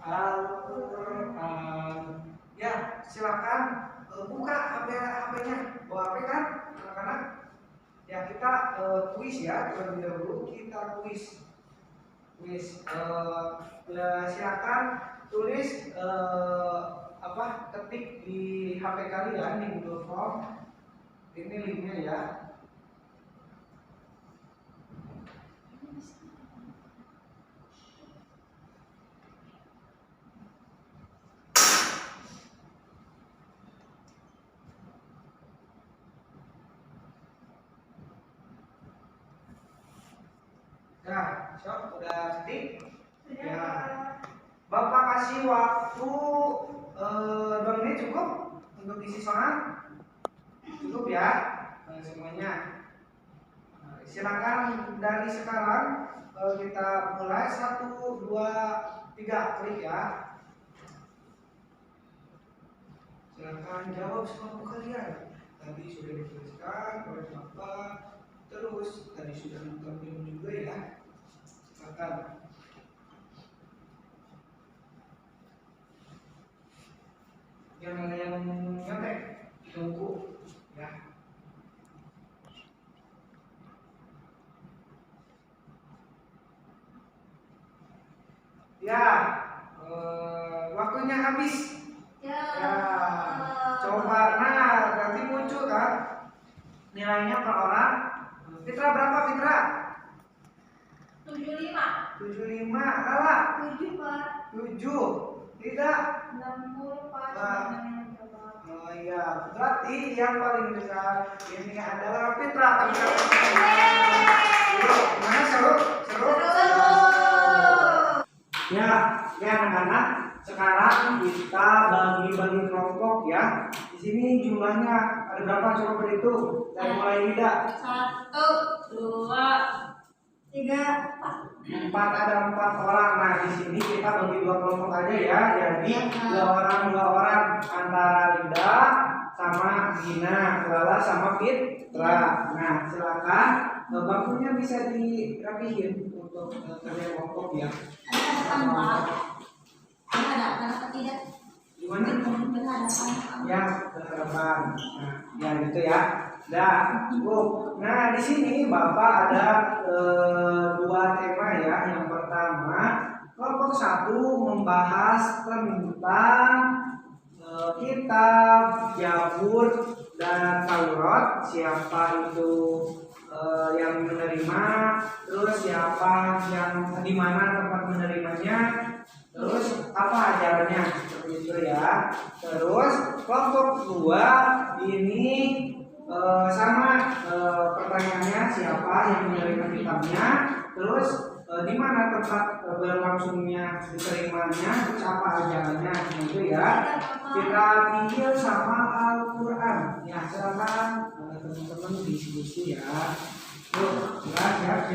A: Al-Quran. Ya, silakan buka HP-nya. Bawa HP kan, anak-anak? Ya, kita kuis ya, terlebih dahulu kita kuis. Silakan tulis ketik di HP kalian di Google Form. Ini linknya ya. Nah, sok udah ketik? Ya. Bapak kasih waktu 2 menit cukup untuk isi soal? Cukup ya, semuanya. Silakan dari sekarang kita mulai 1, 2, 3 klik ya. Silakan jawab semua kalian. Tadi sudah dituliskan oleh Bapak. Terus tadi sudah nonton film juga ya. Silakan. Jangan ada yang nyontek, tunggu ya. Ya, waktunya habis. Ya, coba. Nah, nanti muncul kan nilainya per orang. Fitra berapa, Fitra?
B: 75.
A: 75. Lala?
D: 7 Pak.
A: 7. Tidak?
D: 60 Pak.
A: Oh iya, berarti yang paling besar ini adalah Fitra. Gimana, seru? Ya, anak-anak. Sekarang kita bagi-bagi kelompok ya. Di sini jumlahnya ada berapa? Coba berhitung. Dari mulai Lida.
B: 1, 2,
D: 3,
A: 4, ada 4 orang. Nah, di sini kita bagi 2 kelompok aja ya. Jadi 2 orang antara Lida sama Gina, Lala sama Fitra. Nah, silakan bangkunya bisa dirapihin untuk kerja kelompok ya. Gimana? Ya, berhadapan. Nah, ya gitu ya. Dah, cukup. Nah, di sini Bapak ada 2 tema ya. Yang pertama, kelompok 1 membahas tentang kitab Zabur dan Taurat. Siapa itu yang menerima, terus siapa yang di mana tempat menerimanya, terus apa ajarannya, seperti itu ya. Terus kelompok 2 ini sama pertanyaannya, siapa yang menerima kitabnya, terus di mana tempat berlangsungnya diterimanya, terus apa ajarannya, itu ya. Kita pilih sama Al-Quran. Ya, silakan teman-teman diskusi ya. Yuk, siap.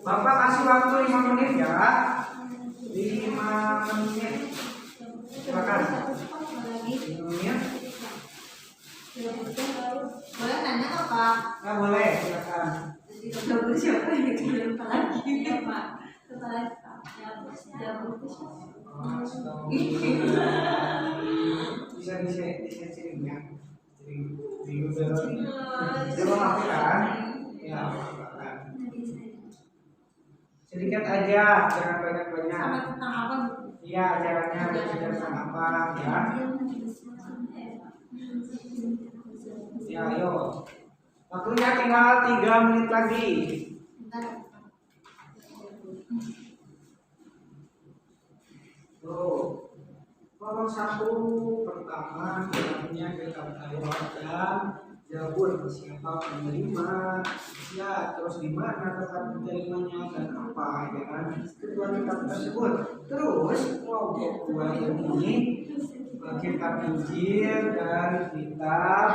A: Bapak kasih waktu 5 menit ya. 5 menit. Silakan. 5 menit.
B: boleh nanya nggak Pak?
A: Nah, boleh, silakan.
B: Jadi siapa yang lupa lagi? Iya Pak. Setelah Zabur itu
A: Bisa sharing ya. Di Google. Coba makan. Ya, makan. Sedikit aja, jangan banyak-banyak.
B: sama tentang apa gitu?
A: Iya, ajarannya belajar tentang apa ya. Ya, ayo. Waktunya tinggal 3 menit lagi.
B: Bentar.
A: Tuh. Kelompok satu pertama namanya kitab Taurat dan Zabur. Siapa penerima? Ya, terus di mana tempat penerimanya dan apa ya kan? Kedua kitab tersebut. Terus kelompok dua ini kitab Injil dan kitab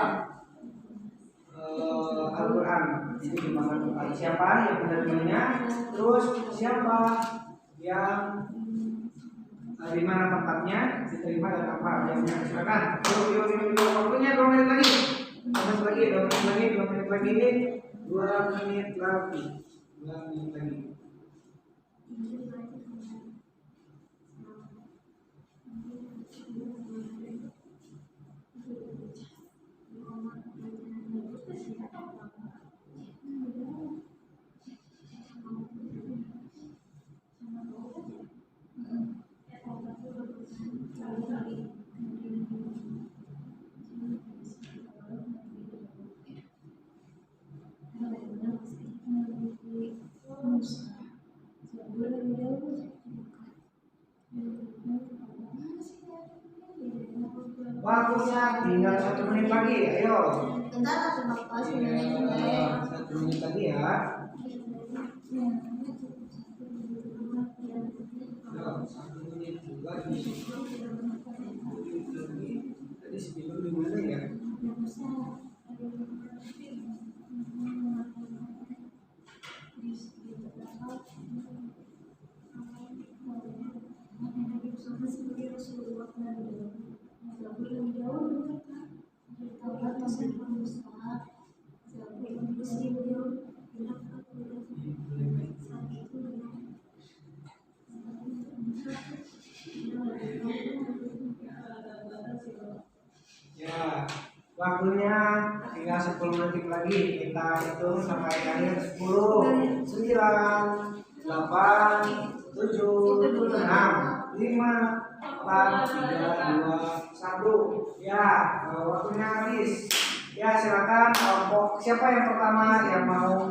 A: Al-Quran. Jadi dimakan tempat siapa yang penerimanya? Terus siapa yang di mana tempatnya diterima dan apa jamnya? Silakan. Yuk, waktunya 2 menit lagi. 2 menit lagi. 2 menit lagi. Waktunya tinggal 1 menit lagi. Ayo.
D: Bentar satu bapak sebenarnya
A: 1 menit lagi ya. Ayo, 1 menit juga di tadi sebelum di mana ya? Ya, waktunya tinggal 10 detik lagi. Kita hitung sampai akhir 10, 9, 8, 7, 6, 5, 4, 3, 2, 1. Ya, waktunya habis. Ya, silakan kelompok siapa yang pertama yang mau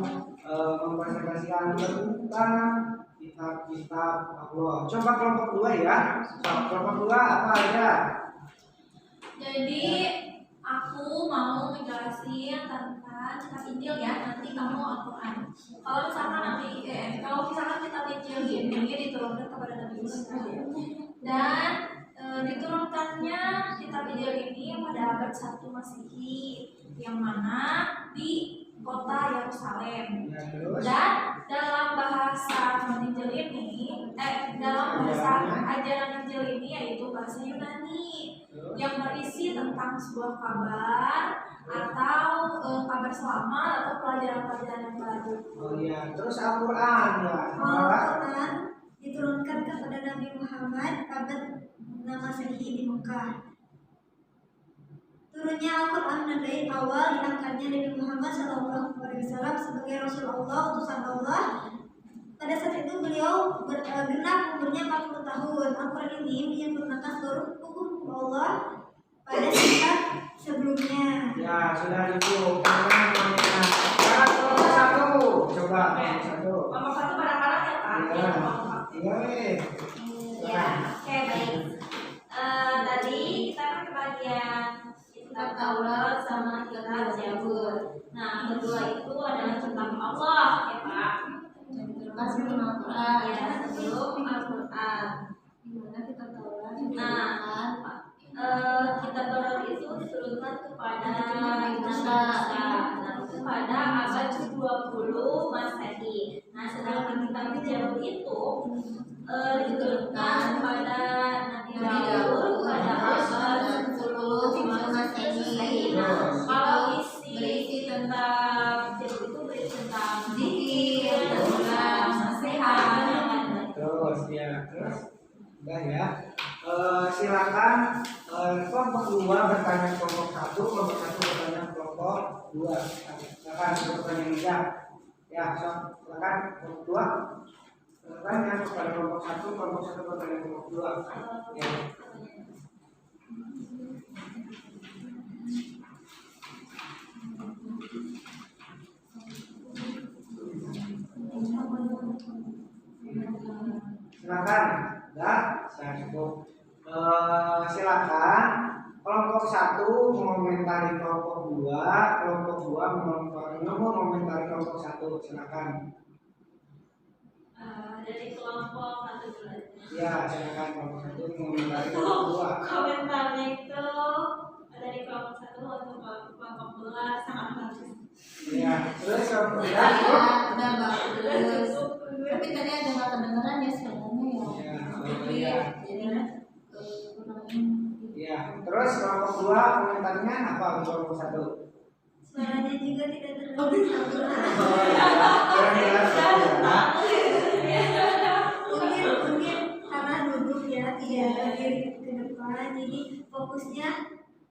A: mempresentasikan tentang kitab-kitab Allah. Coba kelompok 2 ya. Kelompok 2 apa aja?
E: Jadi aku mau menjelasin tentang kitab Injil ya, nanti kamu Al-Quran. Kalau misalkan kitab Injil ini diturunkan kepada Nabi Musa dan diturunkannya kitab Injil ini pada abad 1 Masehi, yang mana di kota Yerusalem. Dan dalam bahasa Injil ini, dalam bahasa ajaran Injil ini yaitu bahasa Yunani yang berisi tentang sebuah kabar atau kabar selamat atau pelajaran-pelajaran yang baru.
A: Oh iya, terus Al-Quran ya.
D: Al-Quran diturunkan kepada Nabi Muhammad abad Masehi di Mekah. Turunnya Al-Quran menandai awal diangkatnya Nabi Muhammad SAW sebagai Rasul Allah, utusan Allah. Pada saat itu beliau genap umurnya 40 tahun. Al-Quran ini menyempurnakan seluruh hukum Allah pada kitab sebelumnya.
A: Ya, sudah cukup. Sekarang kelompok 1. Coba kelompok 1.
E: Kelompok 1 kadang-kadang ya Pak.
A: Iya,
E: Ya, oke baik. Tadi kita kan kebagian kitab Taurat sama kitab Zabur. Nah, kedua itu adalah tentang Allah ya Pak.
B: Sebelum Al-Quran.
E: Ya, sebelum Al-Quran. Nah, kitab Taurat itu diturunkan kepada Nabi Musa. Nah, itu pada abad 20 Masehi. Nah, sedangkan kitab Zabur itu diturunkan kepada Nabi Daud pada abad 10 Masehi. Kalau berisi tentang Zabur itu berisi tentang zikir, tentang nasihat.
A: terus udah ya. Silakan kelompok 2 bertanya kelompok 1, kelompok 1 bertanya kelompok 2. Silakan untuk pertanyaan bijak. Ya, silakan kelompok 2 bertanya kepada kelompok 1, kelompok 1 bertanya kelompok 2. Ya. Silakan. Dah, saya cukup. Silakan kelompok 1 mengomentari kelompok 2, kelompok 2 mengomentari kelompok 1. Silakan.
E: Dari kelompok satu dulu.
A: Ya, silakan kelompok 1 mengomentari kelompok 2.
E: Komentarnya itu dari kelompok satu untuk kelompok dua sangat bagus.
A: Ya, terus kelompok 3.
B: Udah bagus. Tapi tadi ada nggak kedengeran ya sebenarnya ya.
A: Ya,
B: Jadi kurang
A: ya. Terus kelompok 2 komentarnya apa untuk kelompok 1?
D: Suaranya juga tidak terlalu sempurna.
A: Oh ya, kurang jelas ya.
D: Mungkin karena duduk ya tidak berdiri ke depan, jadi fokusnya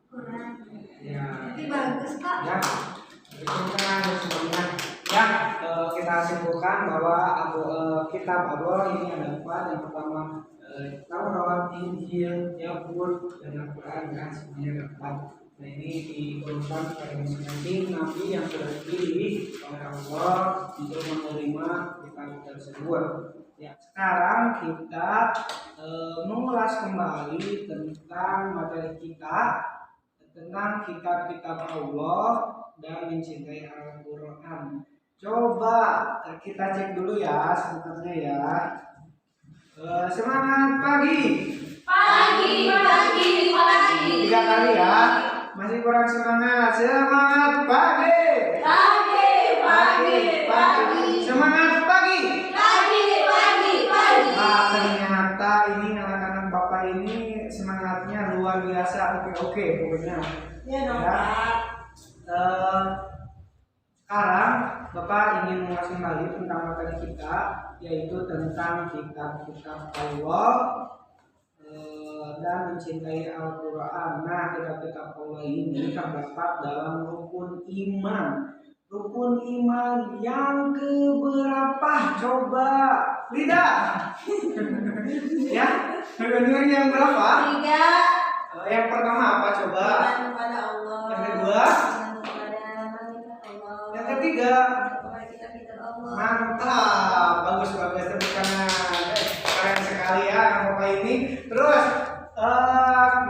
D: kurang.
A: Ya.
D: Tapi bagus kok.
A: Ya, berikutnya semuanya. Ya, kita simpulkan bahwa kitab Allah ini ada 4. Yang pertama Taurat, Injil, Zabur, dan Al-Quran, kan semuanya ada 4. Nah, ini diturunkan kepada masing-masing nabi yang sudah dipilih oleh Allah untuk menerima kitab tersebut. Ya, sekarang kita mengulas kembali tentang materi kita tentang kitab-kitab Allah dan mencintai Al-Quran. Coba kita cek dulu ya sebenarnya ya. Semangat pagi.
B: Pagi.
A: 3 kali ya. Masih kurang semangat. Semangat pagi. Semangat pagi. Nah, ternyata ini anak-anak Bapak ini semangatnya luar biasa. Oke pokoknya.
E: Ya dong,
A: Ya.
E: Pak.
A: Sekarang Bapak ingin mengulas kembali tentang materi kita, yaitu tentang kitab-kitab Allah dan mencintai Al-Quran. Nah, kitab-kitab Allah ini terdapat dalam rukun iman. Rukun iman yang keberapa? Coba lidah. Ya, rukun yang berapa?
E: 3.
A: Yang pertama apa coba?
E: Iman kepada Allah.
A: Yang kedua?
E: Iman kepada malaikat Allah.
A: Yang ketiga?
E: Kepada kitab-kitab Allah.
A: Mantap, bagus tepuk tangan. Keren sekali ya anak Bapak ini. Terus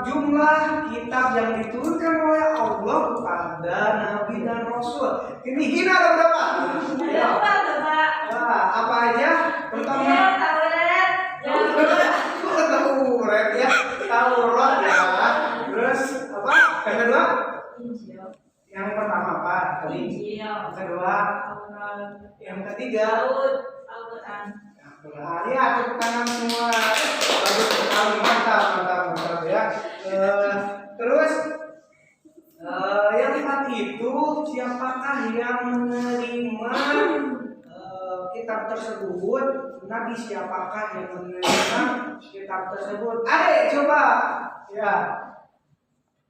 A: jumlah kitab yang diturunkan oleh Allah kepada Nabi dan Rasul. Ini ada berapa?
E: Ada apa tuh, Pak?
A: Nah, apa aja? Pertama,
E: Injil, Taurat, Zabur.
A: Taurat ya, Taurat ya. Terus apa? Yang kedua?
E: Injil.
A: Yang pertama apa? Tadi.
E: Injil.
A: Yang kedua?
E: Taurat.
A: Yang ketiga?
E: Daud, Al-Quran.
A: Nah, lihat tepuk tangan semua. Bagus sekali, mantap ya. Terus yang lihat itu siapakah yang menerima kitab tersebut? Nabi siapakah yang menerima kitab tersebut? Adek coba. Ya.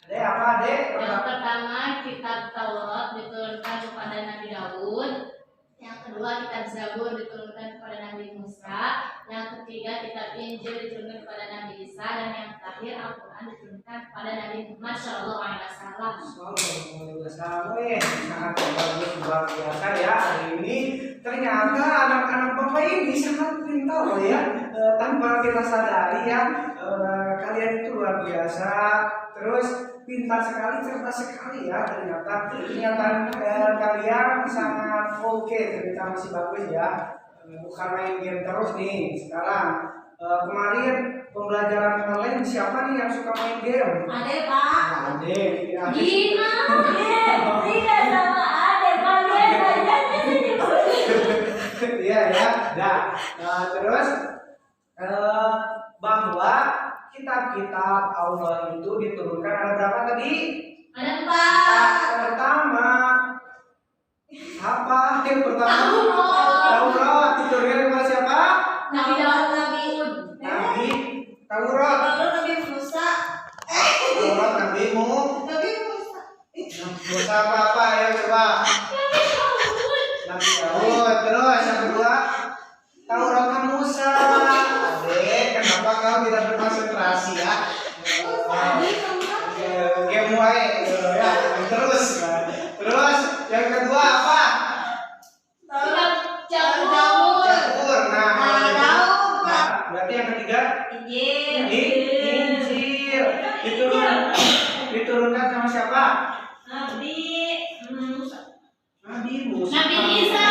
A: Adek apa adek?
B: Yang pertama kitab Taurat diturunkan kepada Nabi Daud. Yang kedua kitab Zabur diturunkan kepada Nabi Musa. Yang ketiga kitab Injil diturunkan kepada Nabi Isa. Dan yang terakhir Al-Quran diturunkan kepada Nabi Muhammad SAW.
A: Sangat bagus, luar biasa ya hari ini. Ternyata anak-anak Bapak ini sangat pintar loh ya. Tanpa kita sadari ya, kalian itu luar biasa. Terus pintar sekali, cerdas sekali ya. Ternyata kalian sangat oke. Ternyata masih bagus ya. Bukan main game terus nih. Sekarang kemarin pembelajaran online siapa nih yang suka main game?
E: Ade, Pak.
A: Ade.
B: Gina.
E: Tidak sama Ade, Pak.
A: Iya ya. Nah, terus bahwa kitab-kitab Allah itu diturunkan ada berapa tadi?
B: Ada 4.
A: Pertama apa? Yang pertama
B: Taurat.
A: Taurat diturunkan kepada siapa?
B: Nabi Daud.
A: Nabi Taurat.
E: Lalu Nabi Musa.
A: Taurat Nabi Musa apa ya coba? Nabi Daud. Terus yang kedua Taurat Musa. Adek, kenapa kau tidak berkonsentrasi ya? Game wae ya, terus. Terus yang kedua apa?
B: Kitab Zabur.
A: Zabur. Nah, berarti yang ketiga
E: Injil.
A: Injil. diturunkan sama siapa?
E: Nabi Musa.
A: Nabi Musa.
B: Nabi Isa.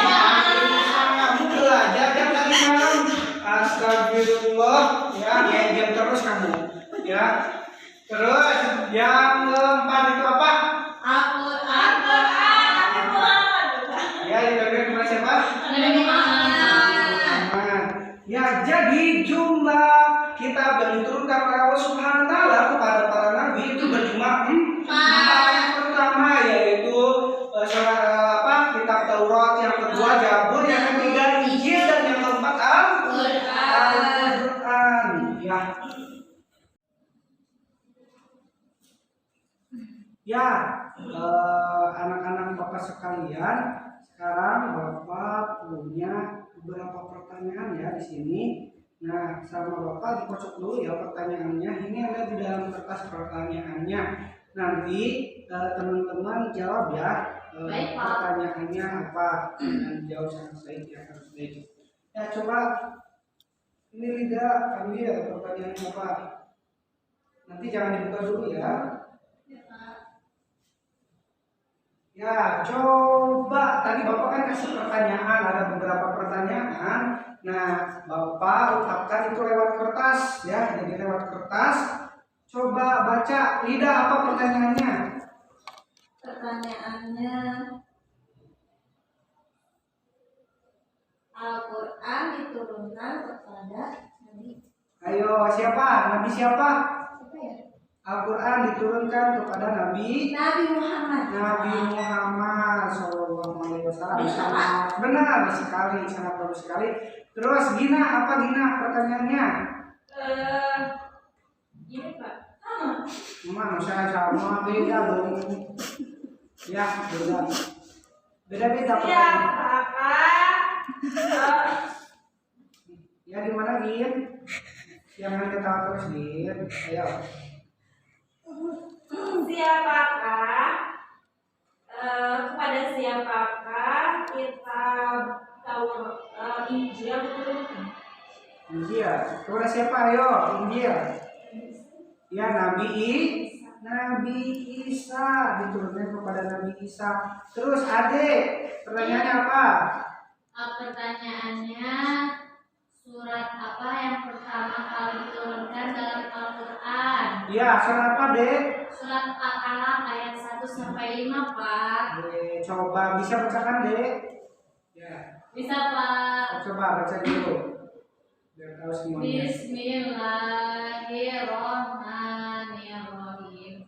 A: Kamu belajar jam tadi malam. Astagfirullah. Ya, diam terus kamu. Ya. Terus yang keempat itu apa?
B: Al-Quran.
E: Nabi Muhammad.
A: Ya, diturunkan kepada siapa?
B: Nabi Muhammad.
A: Muhammad. Ya, jadi jumlah kitab yang diturunkan oleh Allah Subhanahu wa taala kepada para nabi itu berjumlah 4. Yang pertama yaitu kitab Taurat, yang kedua Zabur, yang ketiga Injil, dan yang keempat Al-Qur'an. Ya. Ya, anak-anak Bapak sekalian, sekarang Bapak punya beberapa pertanyaan ya di sini. Nah, sama Bapak dikocok dulu ya pertanyaannya. Ini ada di dalam kertas pertanyaannya. Nanti teman-teman jawab ya.
B: Baik, Pak.
A: Pertanyaannya apa? Dan jawab sangat baik ya, harus baik. Ya, coba ini Lida ambil pertanyaannya apa? Nanti jangan dibuka dulu ya. Ya, coba tadi Bapak kan kasih pertanyaan, ada beberapa pertanyaan. Nah, Bapak ungkapkan itu lewat kertas ya, jadi lewat kertas. Coba baca, Lida apa pertanyaannya?
E: Pertanyaannya, Al-Quran diturunkan kepada Nabi.
A: Ayo, siapa? Nabi siapa?
E: Apa ya?
A: Al-Quran diturunkan kepada Nabi
E: Muhammad.
A: Nabi Muhammad SAW.
E: Bisa,
A: Benar sekali, sangat bagus sekali. Terus Gina, apa Gina pertanyaannya?
E: Ini Pak. Sama.
A: Mana saya sama beda dong. Ya, beda. Beda-beda pertanyaan. Ya di mana Gin? Jangan ketawa terus Gin. Ayo.
E: Kepada siapakah kitab Taurat Injil diturunkan?
A: Injil. Kepada siapa ayo? Injil. Ya Nabi Isa diturunkan kepada Nabi Isa. Terus Adik, pertanyaannya apa?
B: Pertanyaannya, surat apa yang pertama kali diturunkan dalam Al-Quran?
A: Ya, surat apa Dek?
B: Surat Al-Alaq ayat 1 sampai 5, Pak.
A: Coba bisa bacakan Dek? Ya.
B: Bisa, Pak.
A: Coba baca dulu. Biar tahu semuanya.
B: Bismillahirrahmanirrahim.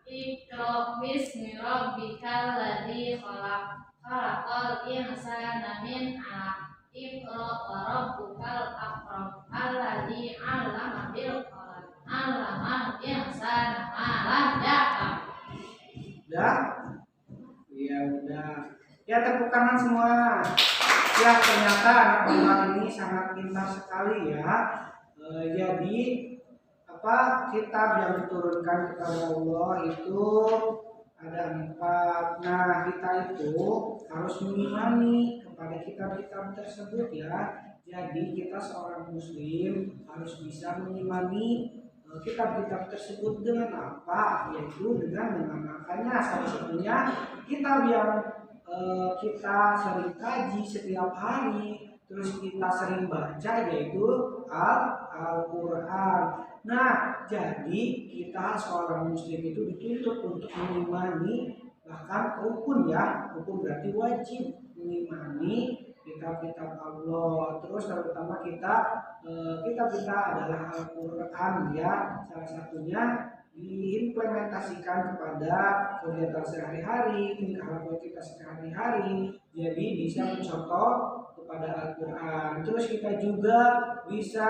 B: Iqra bismi rabbikal ladzi khalaq. Khalaqal insana min 'alaq. Iqra wa rabbukal akram. Alladzi 'allama bil qalam. 'Allamal insana ma lam ya'lam.
A: Udah? Iya, udah. Ya, tepuk tangan semua. Ya, ternyata anak Bapak ini sangat pintar sekali ya. Jadi kitab yang diturunkan kepada Allah itu ada 4. Nah, kita itu harus mengimani kepada kitab-kitab tersebut ya. Jadi kita seorang muslim harus bisa mengimani kitab-kitab tersebut dengan apa? Yaitu dengan mengamalkannya. Salah satunya kitab yang kita sering kaji setiap hari, terus kita sering baca yaitu Al-Quran. Nah, jadi kita seorang muslim itu dituntut untuk mengimani, bahkan rukun ya, rukun berarti wajib mengimani kitab-kitab Allah. Terus terutama kitab kita adalah Al-Quran ya, salah satunya diimplementasikan kepada kegiatan sehari-hari, tingkah laku kita sehari-hari, jadi bisa mencontoh kepada Al-Quran. Terus kita juga bisa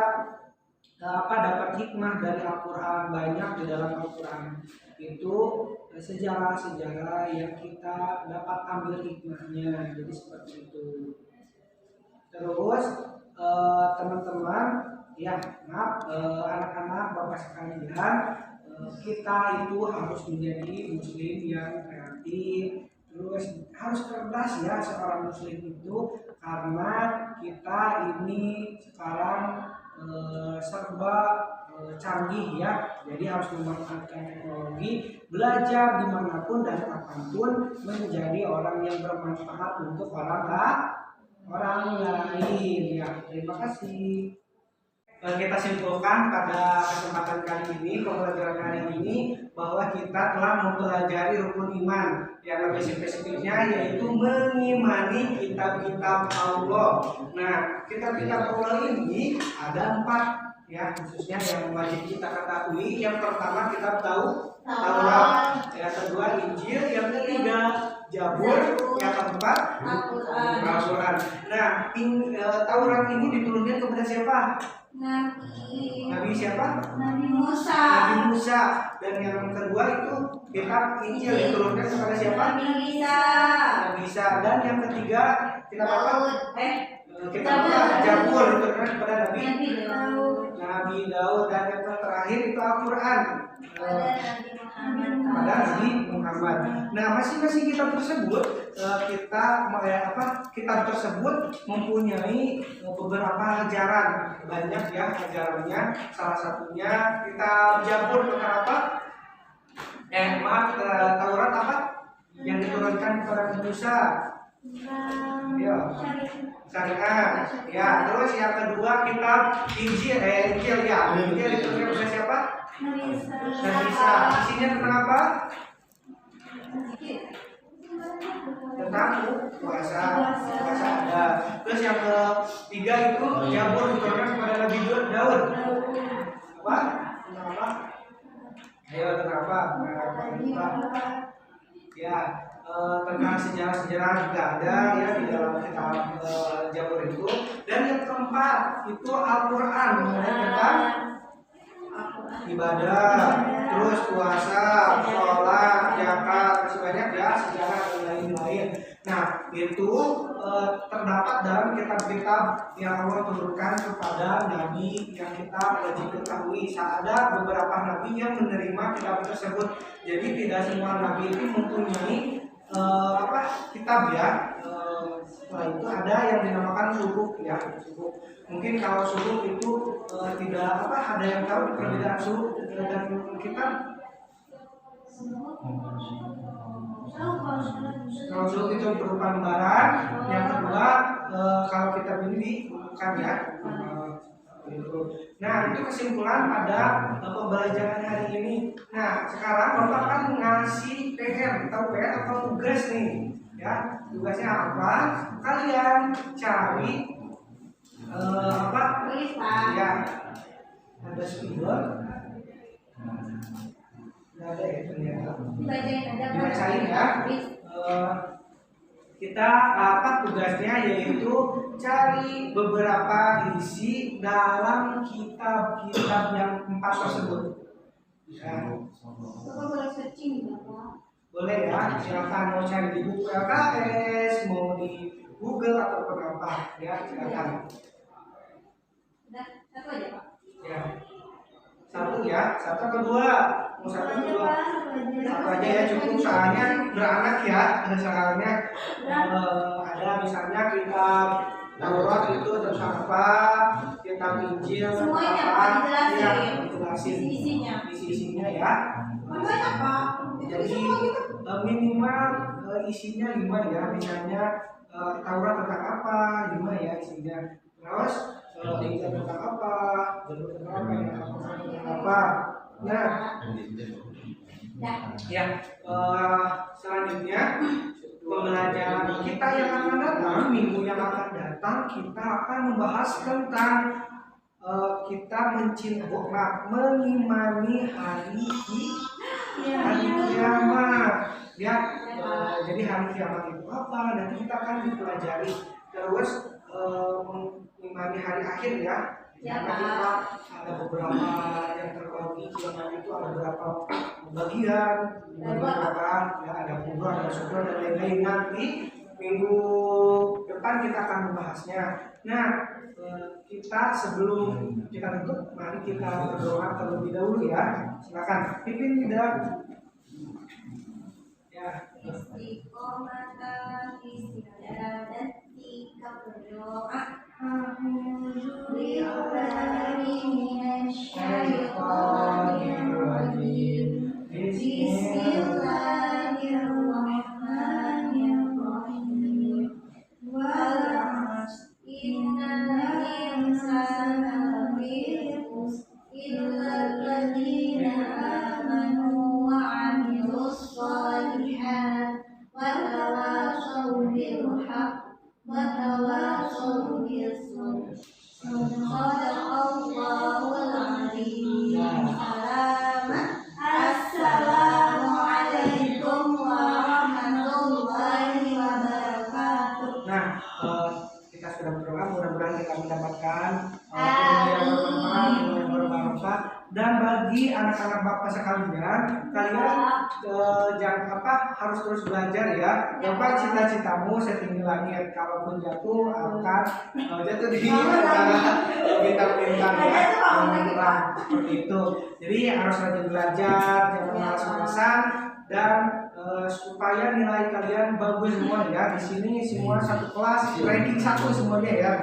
A: dapat hikmah dari Al-Quran. Banyak di dalam Al-Quran itu sejarah-sejarah yang kita dapat ambil hikmahnya, jadi seperti itu. Terus teman-teman ya, anak-anak Bapak sekalian, kita itu harus menjadi muslim yang kreatif, terus harus cerdas ya seorang muslim itu, karena kita ini sekarang serba canggih ya, jadi harus memanfaatkan teknologi, belajar dimanapun dan kapanpun, menjadi orang yang bermanfaat untuk orang lain ya. Terima kasih. Kita simpulkan pada kesempatan kali ini, pembelajaran kali ini, bahwa kita telah mempelajari rukun iman yang lebih spesifiknya yaitu mengimani kitab-kitab Allah. Nah, kitab-kitab Allah ini ada 4 ya, khususnya yang wajib kita ketahui. Yang pertama kitab Taurat, yang kedua Injil, yang ketiga Zabur, yang keempat Al-Quran. Nah, Taurat ini diturunkan kepada siapa? Nabi siapa?
E: Nabi Musa.
A: Nabi Musa. Dan yang kedua itu kitab Injil diturunkan kepada siapa?
E: Nabi Isa.
A: Nabi Isa. Dan yang ketiga kitab apa? Kitab Zabur diturunkan kepada Nabi Daud. Dan yang terakhir itu Al-Quran kepada Nabi Muhammad. Nah, masing-masing kitab tersebut kitab tersebut mempunyai beberapa ajaran, banyak ya ajarannya. Salah satunya kitab Zabur tentang apa? Taurat apa? Yang diturunkan kepada Musa. Ya, syariat. Ya, terus yang kedua kitab Injil ya. Injil diturunkan kepada siapa? Nabi Isa. Isinya tentang apa? Tentang puasa ada. Terus yang ketiga itu Zabur diturunkan kepada Nabi Daud. Apa? Tentang apa? Ayo, tentang apa? Ya, tentang sejarah-sejarah juga ada ya di dalam kitab Zabur itu. Dan yang keempat itu Al-Quran tentang ibadah, terus puasa, sholat, zakat, masih banyak ya sejarah dan lain-lain. Nah, itu terdapat dalam kitab-kitab yang Allah turunkan kepada Nabi yang kita wajib ketahui. Ada beberapa Nabi yang menerima kitab tersebut. Jadi tidak semua Nabi itu mempunyai kitab ya. Setelah itu ada yang dinamakan suhuf ya. Mungkin kalau suhuf itu tidak ada yang tahu perbedaan suhuf dan kitab. Kalau suhuf itu berupa lembaran, yang kedua kalau kitab ini bukan ya. Nah, itu kesimpulan pada pembelajaran hari ini. Nah, sekarang Bapak kan ngasih PR, tahu PR atau tugas nih, ya. Tugasnya apa? Kalian cari ya, ada spidol, ada ya ternyata. Dibacain ya. Kita tugasnya yaitu cari beberapa isi dalam kitab-kitab yang 4 tersebut. Ya. Boleh ya, silakan mau cari di buku LKS, mau di Google ataupun apa ya, silakan.
E: Satu aja, Pak.
A: Ya. Satu ya, satu atau dua? Mau satu atau dua? Satu aja ya cukup, soalnya beranak ya. Misalnya ada misalnya kitab Taurat itu tentang apa, kitab Injil
E: Semuanya
A: tentang
E: Pak
A: apa,
E: dijelasin.
A: ya, dijelasin isi-isinya ya.
E: Banyak Pak.
A: Jadi minimal isinya 5 ya, misalnya Taurat tentang apa, 5 ya isinya. Terus Injil tentang apa, Zabur tentang apa, yang tentang apa. Nah, ya selanjutnya pembelajaran kita yang akan datang, minggu yang akan datang, kita akan membahas tentang kita mengimani hari kiamat ya. Jadi hari kiamat itu apa, nanti kita akan dipelajari. Terus mengimani hari akhir ya. Karena kita ada beberapa yang terkait kiamat itu, ada beberapa bagian ya, ada kubur, ada surga dan lain-lain. Nanti minggu depan kita akan membahasnya. Nah, kita sebelum kita tutup, mari kita berdoa terlebih dahulu ya. Silakan pimpin tidak ya.
E: Istiqomah, istiqomah, dan Kita berdoa. A'udzu billahi minasyaitonir rajim. Bismillahirrahmanirrahim. Wal 'asr innal insana lafi khusr illa alladziina aamanu wa 'amilus shalihat wa tawassaw bil haqq wa tawassaw bis sabr. Shadaqallahul 'azim. Assalamualaikum warahmatullahi wabarakatuh.
A: Nah, kita sudah berdoa, mudah-mudahan kita mendapatkan ilmu yang bermanfaat, ilmu yang bermanfaat. Dan bagi anak-anak bapak sekalian, kalian jangan harus terus belajar ya. Coba cita-citamu setinggi langit, kalaupun jatuh akan jatuh di antara bintang-bintang ya, seperti itu. Jadi harus rajin belajar, jangan malas-malasan, dan supaya nilai kalian bagus semua ya. Di sini semua satu kelas ranking 1 semuanya ya.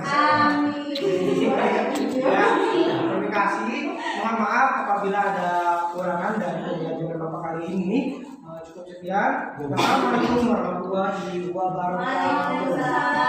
A: Ya, terima kasih. Mohon maaf apabila ada kekurangan dari pembelajaran Bapak kali ini. Cukup sekian. Wassalamualaikum warahmatullahi wabarakatuh.